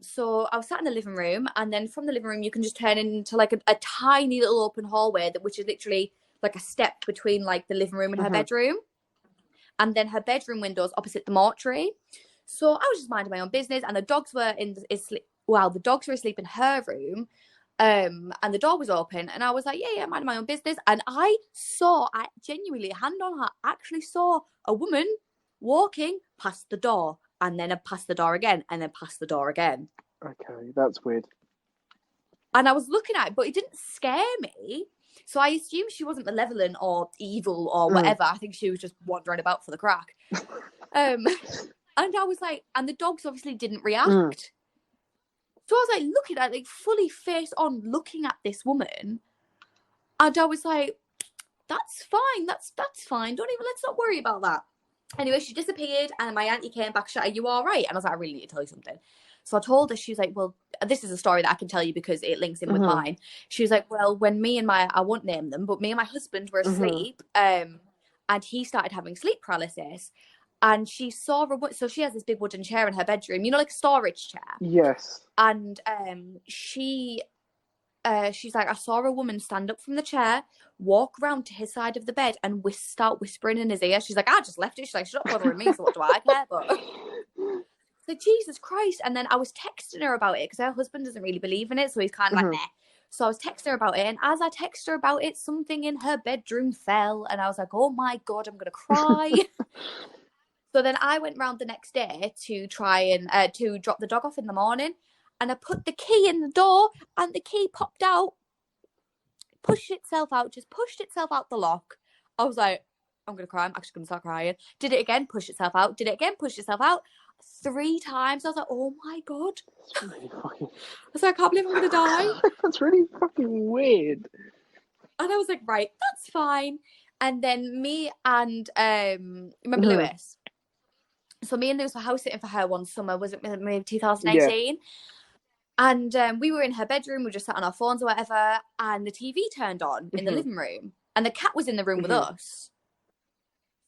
so I was sat in the living room, and then from the living room you can just turn into like a tiny little open hallway which is literally like a step between like the living room and her bedroom. And then her bedroom windows opposite the mortuary. So I was just minding my own business, and the dogs were the dogs were asleep in her room, and the door was open, and I was like, yeah, minding my own business. And I genuinely, hand on heart, actually saw a woman walking past the door, and then past the door again, and then past the door again. Okay, that's weird. And I was looking at it, but it didn't scare me. So I assumed she wasn't malevolent or evil or whatever. I think she was just wandering about for the crack. And I was like, and the dogs obviously didn't react. So I was like looking at, like, fully face on, looking at this woman, and I was like, "That's fine. That's fine. Let's not worry about that." Anyway, she disappeared, and my auntie came back. She's like, "Are you all right?" And I was like, "I really need to tell you something." So I told her. She was like, "Well, this is a story that I can tell you because it links in with mine." She was like, "Well, when I won't name them, but me and my husband were asleep, and he started having sleep paralysis." And she saw so she has this big wooden chair in her bedroom, you know, like a storage chair. Yes. And she's like, I saw a woman stand up from the chair, walk around to his side of the bed, and start whispering in his ear. She's like, I just left it. She's like, she's not bothering me, so what do I care? But like, Jesus Christ. And then I was texting her about it because her husband doesn't really believe in it, so he's kind of like, meh. So I was texting her about it, and as I texted her about it, something in her bedroom fell, and I was like, oh my God, I'm gonna cry. So then I went round the next day to try and to drop the dog off in the morning, and I put the key in the door, and the key popped out, pushed itself out the lock. I was like, I'm going to cry. I'm actually going to start crying. Did it again, pushed itself out. Did it again, pushed itself out. 3 times. I was like, oh my God. Really fucking... I was like, I can't believe I'm going to die. That's really fucking weird. And I was like, right, that's fine. And then me and, remember Lewis? So me and Lewis were house sitting for her one summer, was it maybe 2018? Yeah. And we were in her bedroom, we just sat on our phones or whatever, and the TV turned on in the living room, and the cat was in the room with us.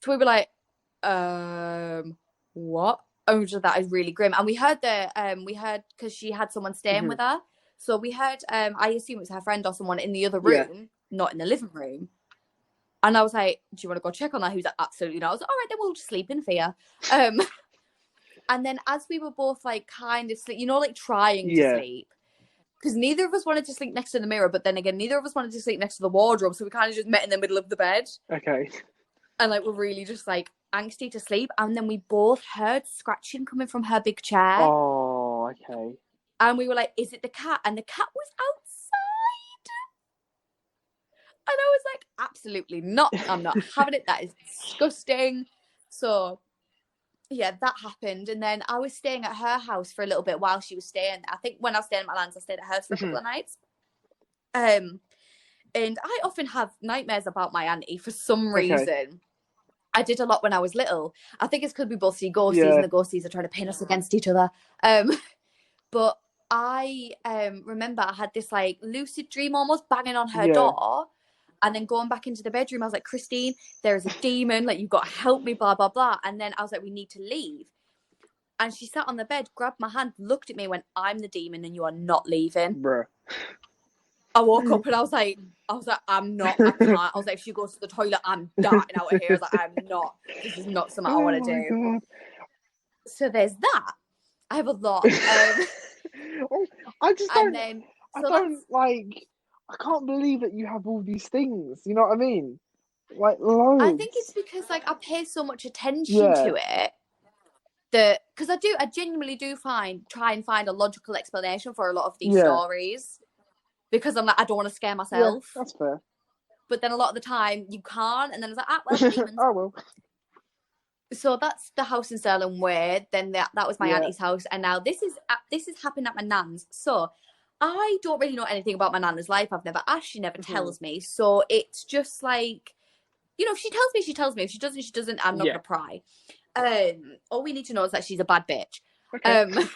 So we were like, what? Oh, that is really grim. And we heard because she had someone staying with her, so we heard, I assume it was her friend or someone in the other room, not in the living room. And I was like, do you want to go check on that? He was like, absolutely not. I was like, all right, then we'll just sleep in fear. And then as we were both like kind of sleep, you know, like trying to sleep, because neither of us wanted to sleep next to the mirror, but then again, neither of us wanted to sleep next to the wardrobe. So we kind of just met in the middle of the bed. Okay. And like, we're really just like angsty to sleep. And then we both heard scratching coming from her big chair. Oh, okay. And we were like, is it the cat? And the cat was outside. And I was like, absolutely not. I'm not having it. That is disgusting. So, yeah, that happened. And then I was staying at her house for a little bit while she was staying. I think when I was staying at Milan's, I stayed at hers for a couple of nights. And I often have nightmares about my auntie for some reason. I did a lot when I was little. I think it's because we both see ghosties and the ghosties are trying to pin us against each other. But I remember I had this like lucid dream almost banging on her door. And then going back into the bedroom, I was like, Christine, there's a demon. Like, you've got to help me, blah, blah, blah. And then I was like, we need to leave. And she sat on the bed, grabbed my hand, looked at me, and went, I'm the demon and you are not leaving. Bruh. I woke up and I was like, I'm not, I can't. I was like, if she goes to the toilet, I'm darting out of here. I was like, I'm not. This is not something I want to do. God. So there's that. I have a lot. I just don't, I can't believe that you have all these things. You know what I mean? Like, loads. I think it's because, like, I pay so much attention to it because I genuinely do try and find a logical explanation for a lot of these stories, because I'm like, I don't want to scare myself. Yeah, that's fair. But then a lot of the time you can't, and then it's like, well, demons. Oh well. So that's the house in Sterling Way. Then that was my auntie's house, and now this is happened at my nan's. So I don't really know anything about my nana's life. I've never asked. She never tells me. So it's just like, if she tells me, she tells me. If she doesn't, she doesn't. I'm not gonna pry. All we need to know is that she's a bad bitch. Okay.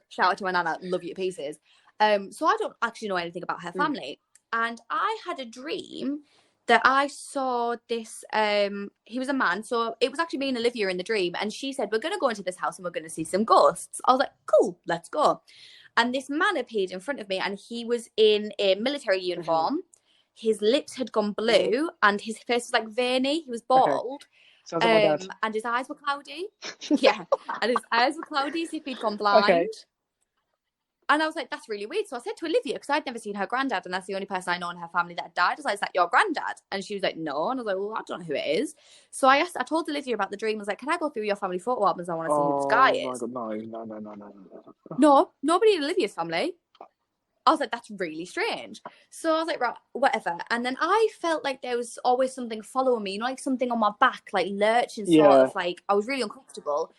Shout out to my nana, love you to pieces. So I don't actually know anything about her family, and I had a dream that I saw this. He was a man, so it was actually me and Olivia in the dream, and she said, "We're gonna go into this house and we're gonna see some ghosts." I was like, "Cool, let's go." And this man appeared in front of me, and he was in a military uniform. His lips had gone blue, and his face was like veiny. He was bald. Sounds like my dad. And his eyes were cloudy. And his eyes were cloudy as if he'd gone blind. Okay. And I was like, that's really weird. So I said to Olivia, because I'd never seen her granddad, and that's the only person I know in her family that died. I was like, is that your granddad? And she was like, no. And I was like, well, I don't know who it is. So I told Olivia about the dream. I was like, can I go through your family photo albums? I want to see who this guy is. Oh my God, no. No, nobody in Olivia's family. I was like, that's really strange. So I was like, right, whatever. And then I felt like there was always something following me, like something on my back, like lurching sort of, like I was really uncomfortable.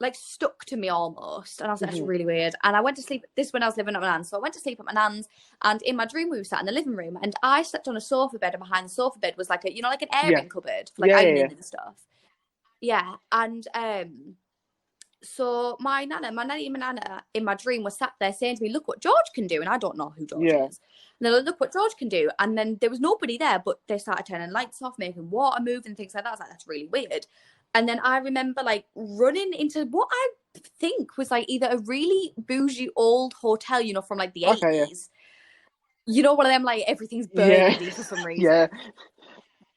Like stuck to me almost. And I was like, that's really weird. And I went to sleep. This is when I was living at my nan's. So I went to sleep at my nan's, and in my dream we were sat in the living room, and I slept on a sofa bed, and behind the sofa bed was like like an airing cupboard for like ironing and stuff. Yeah. And so my nanny and my nana in my dream was sat there saying to me, look what George can do. And I don't know who George is. And they're like, look what George can do. And then there was nobody there, but they started turning lights off, making water move and things like that. I was like, that's really weird. And then I remember like running into what I think was like either a really bougie old hotel, from like the 80s. One of them, like everything's burgundy for some reason.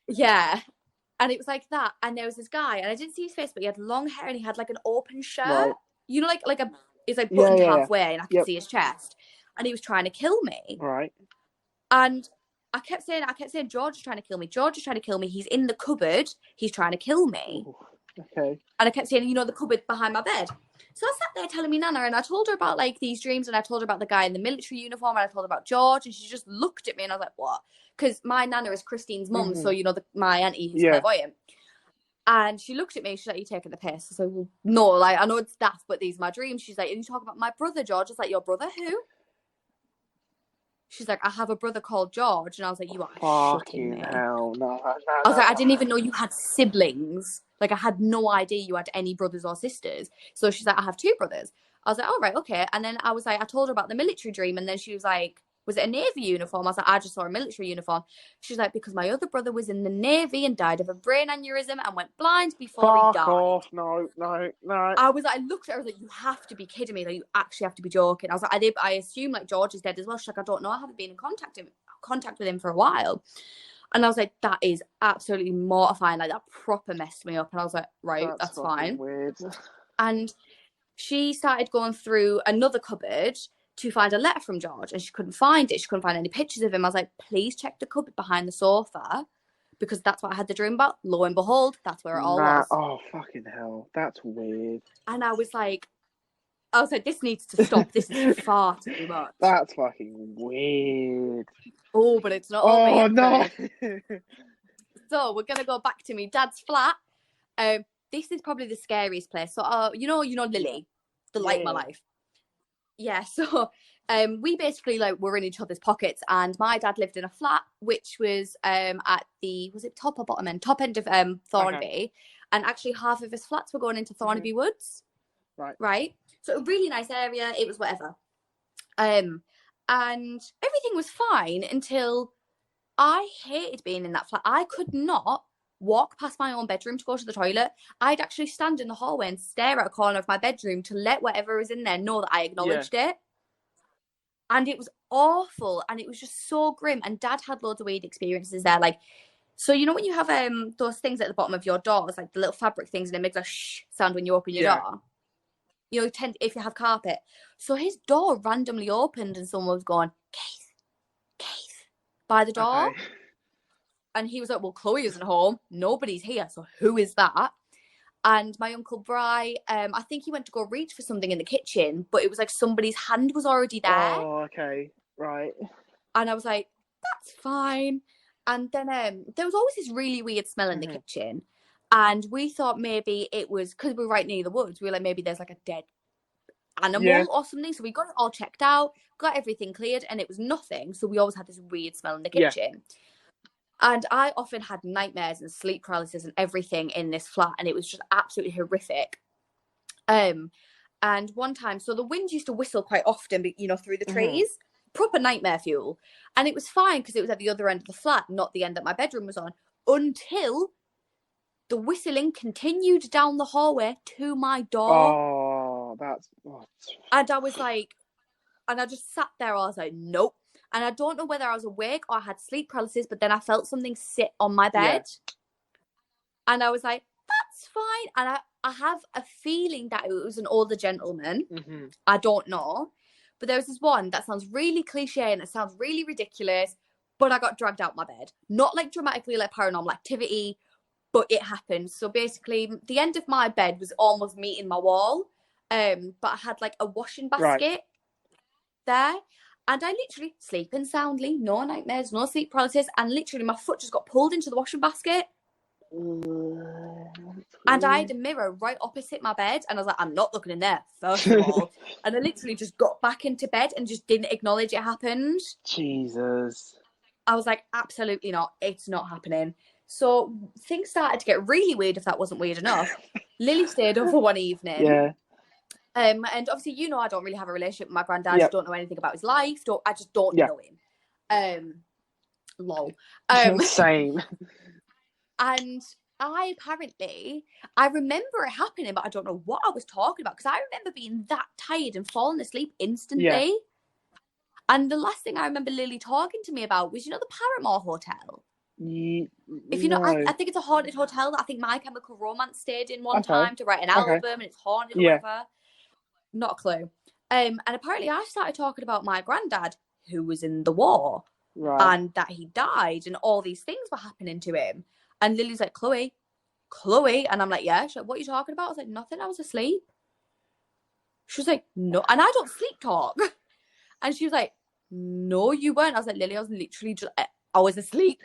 Yeah. And it was like that. And there was this guy, and I didn't see his face, but he had long hair and he had like an open shirt. Right. It's like buttoned halfway, and I could see his chest. And he was trying to kill me. Right. And I kept saying, George is trying to kill me. George is trying to kill me. He's in the cupboard. He's trying to kill me. Ooh, okay. And I kept saying, the cupboard behind my bed. So I sat there telling me Nana, and I told her about like these dreams, and I told her about the guy in the military uniform, and I told her about George, and she just looked at me, and I was like, what? Because my Nana is Christine's mum, so my auntie who's clairvoyant. And she looked at me, she's like, you taking the piss? So well, no, like I know it's daft, but these are my dreams. She's like, and you talk about my brother George. I was like, your brother who? She's like, I have a brother called George. And I was like, you are shitting me. Hell, no, I was like, I didn't even know you had siblings. Like, I had no idea you had any brothers or sisters. So she's like, I have 2 brothers. I was like, all right, okay. And then I was like, I told her about the military dream. And then she was like, was it a Navy uniform? I was like, I just saw a military uniform. She's like, because my other brother was in the Navy and died of a brain aneurysm and went blind before he died. Off. No. I was like, I looked at her, I was like, you have to be kidding me. Like, you actually have to be joking. I was like, I assume like George is dead as well. She's like, I don't know. I haven't been in contact with him for a while. And I was like, that is absolutely mortifying. Like, that proper messed me up. And I was like, right, that's fine. Weird. And she started going through another cupboard to find a letter from George, and she couldn't find it. She couldn't find any pictures of him. I was like, please check the cupboard behind the sofa, because that's what I had the dream about. Lo and behold, that's where it all was. Oh, fucking hell. That's weird. And I was like, this needs to stop. This is far too much. That's fucking weird. Oh, but it's not all me. Oh, no. So we're going to go back to me dad's flat. This is probably the scariest place. So, you know Lily, the light of my life. Yeah, so we basically were in each other's pockets, and my dad lived in a flat which was at the, was it top or bottom end? Top end of Thornaby, and actually half of his flats were going into Thornaby Woods. Right. So a really nice area. It was whatever. And everything was fine until I hated being in that flat. I could not walk past my own bedroom to go to the toilet. I'd actually stand in the hallway and stare at a corner of my bedroom to let whatever was in there know that I acknowledged it. And it was awful, and it was just so grim. And Dad had loads of weird experiences there. Like, so when you have those things at the bottom of your doors, like the little fabric things, and it makes a shh sound when you open your door. If you have carpet. So his door randomly opened, and someone was going, Keith, by the door. Okay. And he was like, well, Chloe isn't home. Nobody's here. So who is that? And my Uncle Bry, I think he went to go reach for something in the kitchen, but it was like somebody's hand was already there. Oh, okay. Right. And I was like, that's fine. And then there was always this really weird smell in the kitchen. And we thought maybe it was because we were right near the woods. We were like, maybe there's like a dead animal or something. So we got it all checked out, got everything cleared, and it was nothing. So we always had this weird smell in the kitchen. And I often had nightmares and sleep paralysis and everything in this flat, and it was just absolutely horrific. And one time, so the wind used to whistle quite often, you know, through the trees, proper nightmare fuel. And it was fine because it was at the other end of the flat, not the end that my bedroom was on, until the whistling continued down the hallway to my door. And I was like, and I just sat there. I was like, nope. And I don't know whether I was awake or I had sleep paralysis, but then I felt something sit on my bed. And I was like, that's fine. And I have a feeling that it was an older gentleman. I don't know. But there was this one that sounds really cliche and it sounds really ridiculous, but I got dragged out my bed. Not like dramatically like paranormal activity, but it happened. So basically, the end of my bed was almost meeting my wall, but I had like a washing basket there. And I literally, sleeping soundly, no nightmares, no sleep paralysis, and literally my foot just got pulled into the washing basket. And I had a mirror right opposite my bed, and I was like, I'm not looking in there, first of all. And I literally just got back into bed and just didn't acknowledge it happened. Jesus. I was like, absolutely not. It's not happening. So things started to get really weird if that wasn't weird enough. Lily stayed over one evening. And obviously, you know, I don't really have a relationship with my granddad. I don't know anything about his life. I just don't know him. Lol. Same. And I remember it happening, but I don't know what I was talking about because I remember being that tired and falling asleep instantly. And the last thing I remember Lily talking to me about was, you know, the Paramore Hotel. If you know, I think it's a haunted hotel that I think My Chemical Romance stayed in one time to write an album, and it's haunted or whatever. Not a clue. And apparently I started talking about my granddad who was in the war and that he died and all these things were happening to him. And Lily's like, Chloe. And I'm like, yeah. She's like, what are you talking about? I was like, nothing. I was asleep. She was like, no. And I don't sleep talk. And she was like, no, you weren't. I was like, Lily, I was literally just, I was asleep.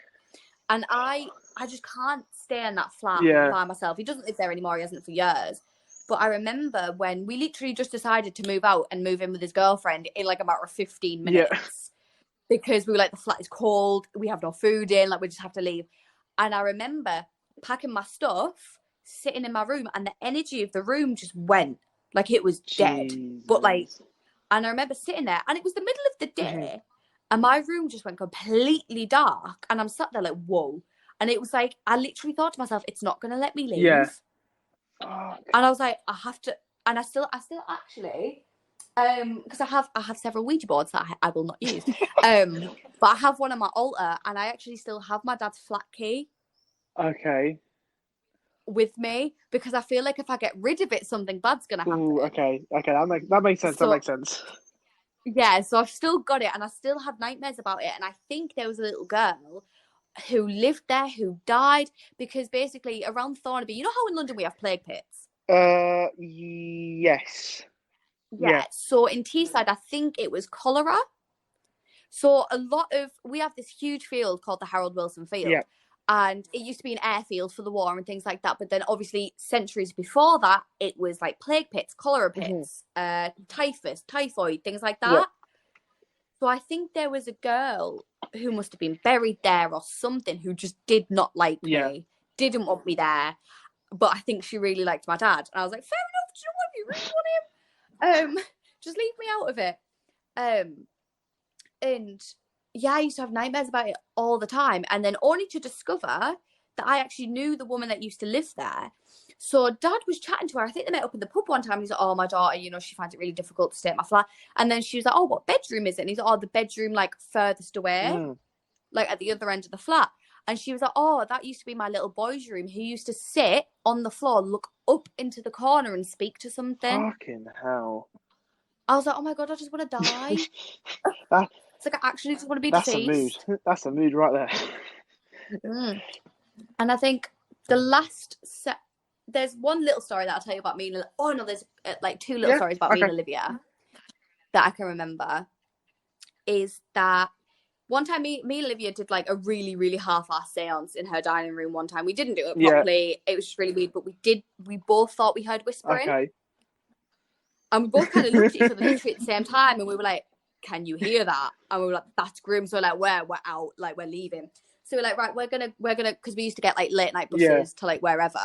And I just can't stay in that flat by myself. He doesn't live there anymore. He hasn't for years. But I remember when we literally just decided to move out and move in with his girlfriend in like a matter of 15 minutes. Because we were like, the flat is cold. We have no food in. Like, we just have to leave. And I remember packing my stuff, sitting in my room, and the energy of the room just went. Like, it was dead. Jesus. But like, and I remember sitting there, and it was the middle of the day, and my room just went completely dark. And I'm sat there like, whoa. And it was like, I literally thought to myself, it's not going to let me leave. And I was like, I have to, and I still actually, because I have several Ouija boards that I will not use. But I have one on my altar, and I actually still have my dad's flat key. With me, because I feel like if I get rid of it, something bad's gonna happen. Ooh, okay, that makes sense. That makes sense. Yeah, so I've still got it, and I still have nightmares about it. And I think there was a little girl who lived there who died because basically around Thornaby, you know how in London we have plague pits? Yes. Yeah. So in Teesside, I think it was cholera. So we have this huge field called the Harold Wilson Field. And it used to be an airfield for the war and things like that. But then obviously centuries before that, it was like plague pits, cholera pits, typhus, typhoid, things like that. So I think there was a girl who must have been buried there or something who just did not like me, didn't want me there. But I think she really liked my dad. And I was like, fair enough, do you know what? You really want him? Just leave me out of it. And yeah, I used to have nightmares about it all the time. And then only to discover that I actually knew the woman that used to live there. So Dad was chatting to her. I think they met up in the pub one time. He's like, oh, my daughter, you know, she finds it really difficult to stay at my flat. And then she was like, oh, what bedroom is it? And he's like, oh, the bedroom like furthest away, like at the other end of the flat. And she was like, oh, that used to be my little boy's room. He used to sit on the floor, look up into the corner and speak to something. Fucking hell. I was like, oh my God, I just want to die. It's like I actually just want to be deceased. That's a mood right there. And I think the last there's one little story that I'll tell you about me and there's like two little stories about me and Olivia that I can remember. Is that one time me and Olivia did like a really, really half-assed seance in her dining room one time. We didn't do it properly. It was just really weird, but we both thought we heard whispering. Okay. And we both kind of looked at each other literally at the same time, and we were like, can you hear that? And we were like, that's grim. So like, we're out, like we're leaving. So we're like, right, we're gonna, because we used to get like late night buses to like wherever.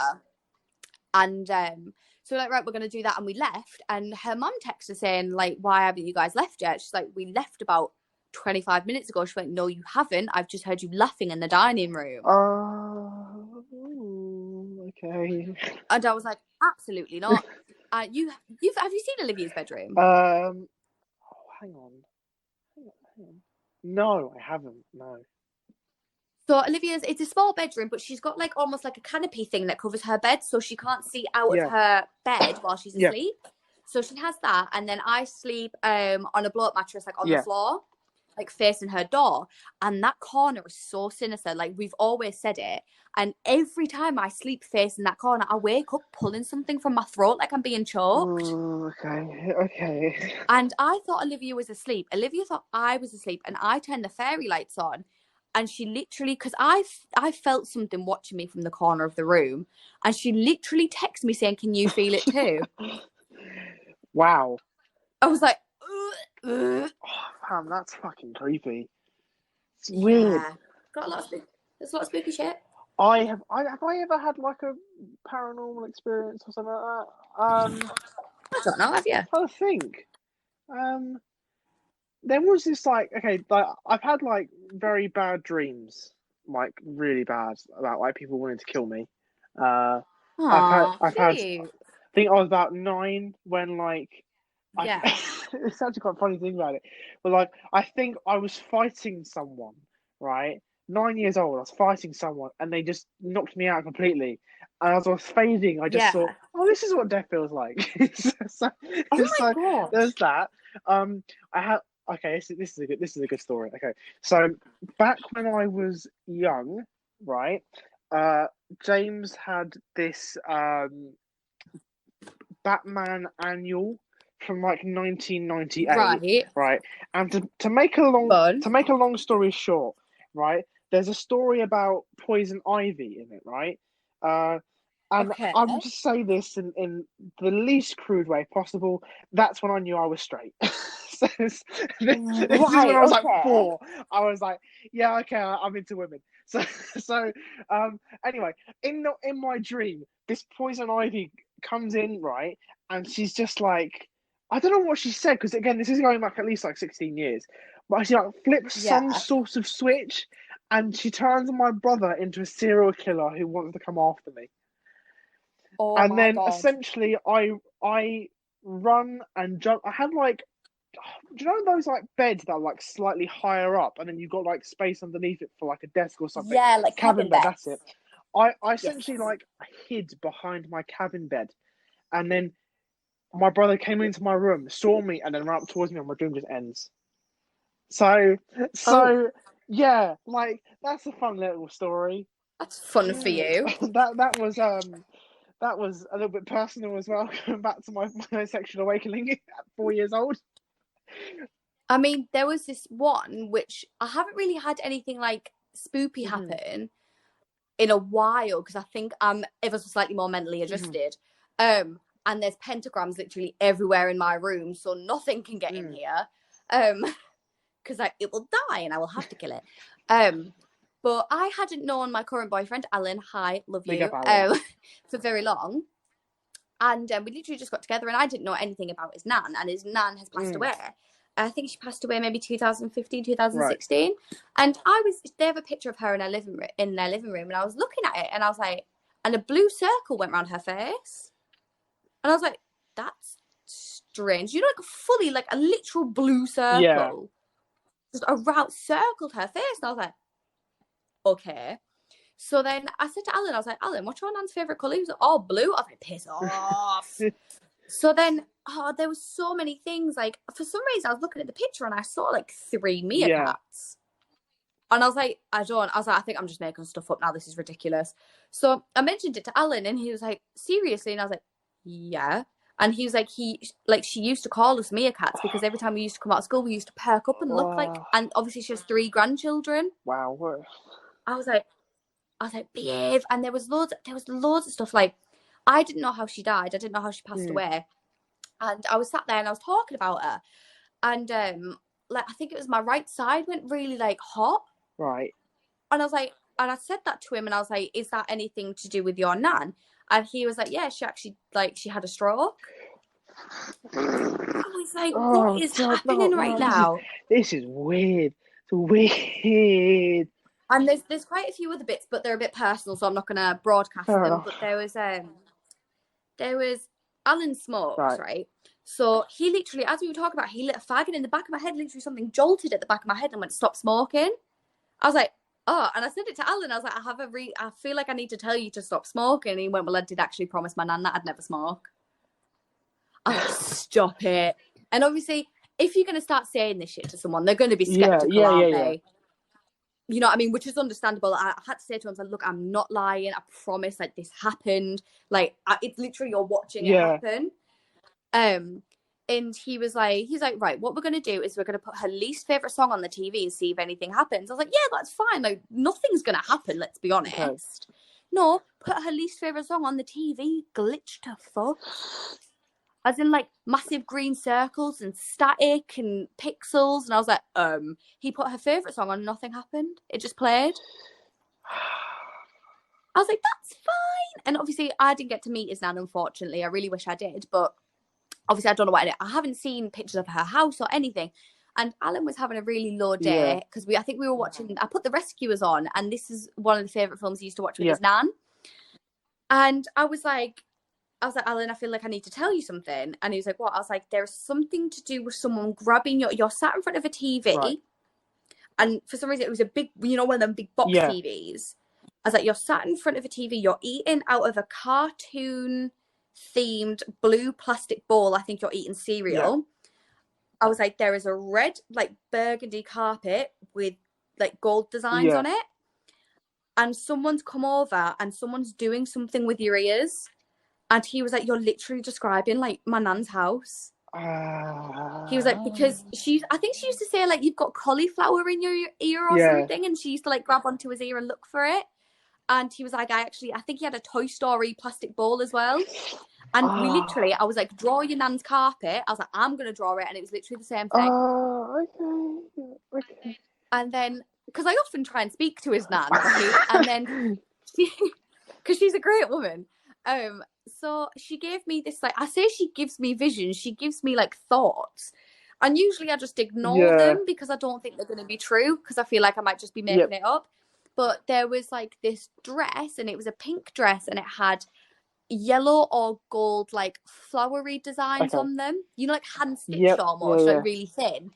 And so we're like, right, we're gonna do that. And we left, and her mum texted us saying, like, why haven't you guys left yet? She's like, we left about 25 minutes ago. She went, no, you haven't. I've just heard you laughing in the dining room. Okay. And I was like, absolutely not. Have you seen Olivia's bedroom? Hang on. No, I haven't. No. So Olivia's, it's a small bedroom, but she's got like almost like a canopy thing that covers her bed, so she can't see out of her bed while she's asleep. So she has that, and then I sleep on a blow-up mattress, like on the floor, like facing her door. And that corner is so sinister. Like we've always said it. And every time I sleep facing that corner, I wake up pulling something from my throat, like I'm being choked. Oh, okay. And I thought Olivia was asleep. Olivia thought I was asleep, and I turned the fairy lights on. And she literally, because I felt something watching me from the corner of the room, and she literally texted me saying, "Can you feel it too?" Wow. I was like, oh, fam, that's fucking creepy. It's weird. There's a lot of spooky shit. Have I ever had like a paranormal experience or something like that? I don't know, have you? I think. There was this like I've had like very bad dreams, like really bad, about like people wanting to kill me. I've had I think I was about 9 when like it's actually quite funny to think about it. But like I think I was fighting someone, right? 9 years old, I was fighting someone and they just knocked me out completely. And as I was fading, I just thought, oh, this is what death feels like. so God. there's that. I had this is a good story. Okay. So back when I was young, right? James had this Batman annual from like 1998, right? And to make a long story short, right? There's a story about poison ivy in it, right? And I'm just say this in the least crude way possible. That's when I knew I was straight. this is when I was like 4. I was like, yeah, okay, I'm into women. So anyway, in my dream, this poison ivy comes in, right? And she's just like, I don't know what she said, because again, this is going back at least like 16 years. But she like flips some sort of switch, and she turns my brother into a serial killer who wants to come after me. And then essentially I run and jump. I had like, do you know those like beds that are like slightly higher up, and then you've got like space underneath it for like a desk or something? Yeah, like cabin bed. That's it. I essentially like hid behind my cabin bed, and then my brother came into my room, saw me, and then ran up towards me, and my dream just ends. So yeah, like that's a fun little story. That's fun for you. That was a little bit personal as well, going back to my sexual awakening at 4 years old. I mean, there was this one which I haven't really had anything like spoopy happen in a while, because I think I'm ever so slightly more mentally adjusted. And there's pentagrams literally everywhere in my room, so nothing can get in here. Because it will die and I will have to kill it. But I hadn't known my current boyfriend, Alan, hi, love you, for very long. And we literally just got together, and I didn't know anything about his nan, and his nan has passed away. I think she passed away maybe 2015, 2016. Right. And they have a picture of her in their living room, and I was looking at it, and I was like, and a blue circle went around her face. And I was like, that's strange. You know, like fully, like a literal blue circle. Yeah. Just around, circled her face. And I was like, okay. So then I said to Alan, I was like, Alan, what's your nan's favourite colour? He was like, oh, blue. I was like, piss off. So then, there was so many things. Like, for some reason, I was looking at the picture and I saw like 3 meerkats. And I was like, I think I'm just making stuff up now. This is ridiculous. So I mentioned it to Alan, and he was like, seriously? And I was like, yeah. And he was like, she used to call us meerkats because every time we used to come out of school, we used to perk up and look like, and obviously she has 3 grandchildren. Wow. I was like, behave. And there was loads of stuff. Like, I didn't know how she died. I didn't know how she passed away. And I was sat there and I was talking about her. And like, I think it was my right side went really like hot. Right. And I was like, and I said that to him, and I was like, is that anything to do with your nan? And he was like, yeah, she actually, like, she had a stroke. I was like, what is happening right now? This is weird. It's weird. And there's quite a few other bits, but they're a bit personal, so I'm not going to broadcast them. But there was Alan smokes, right? So he literally, as we were talking about, he lit a fag, and in the back of my head, literally something jolted at the back of my head and went, stop smoking. I was like, oh, and I said it to Alan. I was like, I feel like I need to tell you to stop smoking. And he went, well, I did actually promise my nan that I'd never smoke. I was like, stop it. And obviously, if you're going to start saying this shit to someone, they're going to be skeptical, aren't they? You know what I mean? Which is understandable. I had to say to him, like, look, I'm not lying. I promise, like, this happened. Like, it's literally you're watching it happen. And he was like, right, what we're going to do is we're going to put her least favourite song on the TV and see if anything happens. I was like, yeah, that's fine. Like, nothing's going to happen, let's be honest. Okay. No, put her least favourite song on the TV, glitch to fuck. As in, like, massive green circles and static and pixels. And I was like, he put her favourite song on and nothing happened. It just played. I was like, that's fine. And obviously, I didn't get to meet his nan, unfortunately. I really wish I did, but obviously, I don't know what I did. I haven't seen pictures of her house or anything. And Alan was having a really low day because I think we were watching, I put The Rescuers on, and this is one of the favourite films he used to watch with his nan. And I was like, Alan, I feel like I need to tell you something. And he was like, what? I was like, there's something to do with someone grabbing you're sat in front of a TV. Right. And for some reason, it was a big, one of them big box TVs. I was like, you're sat in front of a TV, you're eating out of a cartoon themed blue plastic bowl. I think you're eating cereal. I was like, there is a red, like, burgundy carpet with, like, gold designs on it. And someone's come over and someone's doing something with your ears. And he was like, you're literally describing, like, my nan's house. He was like, because I think she used to say, like, you've got cauliflower in your ear or something. And she used to, like, grab onto his ear and look for it. And he was like, I think he had a Toy Story plastic bowl as well. And we literally, I was like, draw your nan's carpet. I was like, I'm going to draw it. And it was literally the same thing. Okay. And then, because I often try and speak to his nan, right? And then, because she's a great woman. So she gave me this, like, I say she gives me visions. She gives me, like, thoughts. And usually I just ignore them because I don't think they're going to be true because I feel like I might just be making it up. But there was, like, this dress, and it was a pink dress, and it had yellow or gold, like, flowery designs on them. Like, hand-stitched almost, like, really thin.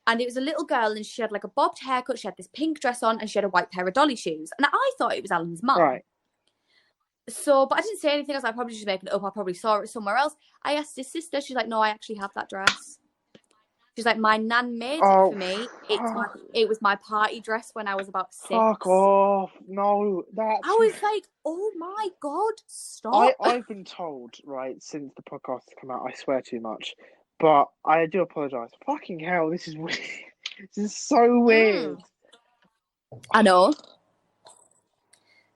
And it was a little girl, and she had, like, a bobbed haircut. She had this pink dress on, and she had a white pair of dolly shoes. And I thought it was Alan's mum. Right. So, but I didn't say anything. I was like, probably just making it up. I probably saw it somewhere else. I asked his sister. She's like, no, I actually have that dress. She's like, my nan made it for me. It was my party dress when I was about 6. Fuck off. No, that's... I was like, oh my God, stop. I've been told, right, since the podcast has come out, I swear too much. But I do apologise. Fucking hell, this is weird. This is so weird. I know.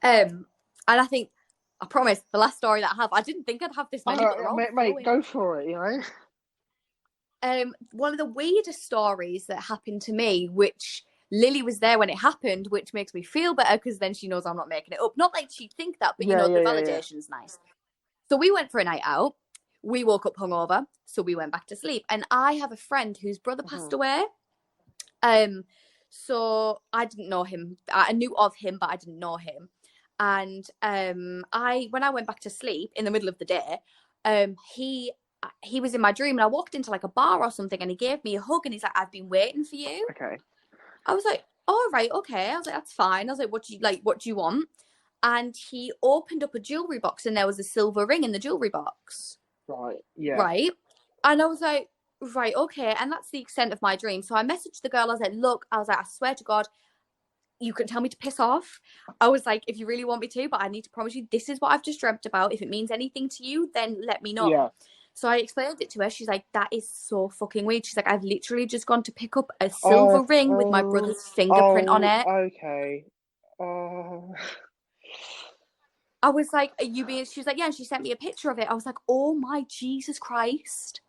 And I think, I promise, the last story that I have, I didn't think I'd have this many. Mate, go for it, One of the weirdest stories that happened to me, which Lily was there when it happened, which makes me feel better because then she knows I'm not making it up. Not like she'd think that, but the validation's nice. So we went for a night out. We woke up hungover, so we went back to sleep. And I have a friend whose brother passed away. So I didn't know him. I knew of him, but I didn't know him. And when I went back to sleep in the middle of the day, he was in my dream, and I walked into, like, a bar or something, and he gave me a hug, and he's like, I've been waiting for you. Okay. I was like, all right, okay. I was like, that's fine. I was like, what do you want? And he opened up a jewelry box, and there was a silver ring in the jewelry box. Right. Yeah. Right. And I was like, right, okay. And that's the extent of my dream. So I messaged the girl. I was like, look, I swear to God, you can tell me to piss off. I was like, if you really want me to, but I need to promise you this is what I've just dreamt about. If it means anything to you, then let me know. Yeah. So I explained it to her. She's like, that is so fucking weird. She's like, I've literally just gone to pick up a silver ring with my brother's fingerprint on it. Okay. I was like, are you being... She was like, yeah, and she sent me a picture of it. I was like, oh my Jesus Christ.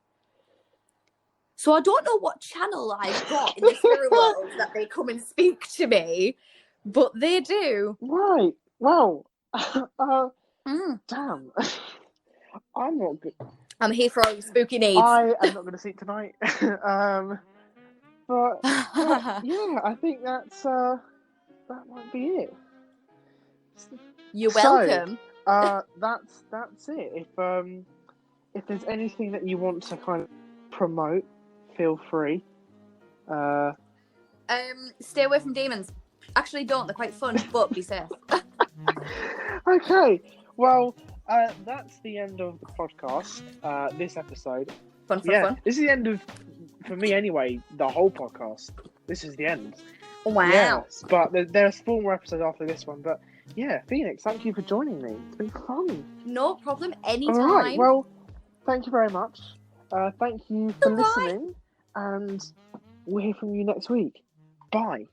So I don't know what channel I've got in the spirit world that they come and speak to me, but they do. Right. Well, damn. I'm not good. I'm here for all your spooky needs. I am not going to sleep tonight. But yeah, I think that might be it. You're welcome. So, that's it. If there's anything that you want to kind of promote, feel free. Stay away from demons. Actually, don't. They're quite fun, but be safe. Okay. Well, that's the end of the podcast. This episode. Fun. This is the end of, for me anyway, the whole podcast. This is the end. Wow. Yes, but there's 4 more episodes after this one. But yeah, Phoenix, thank you for joining me. It's been fun. No problem. Anytime. All right. Well, thank you very much. Thank you for listening, and we'll hear from you next week. Bye.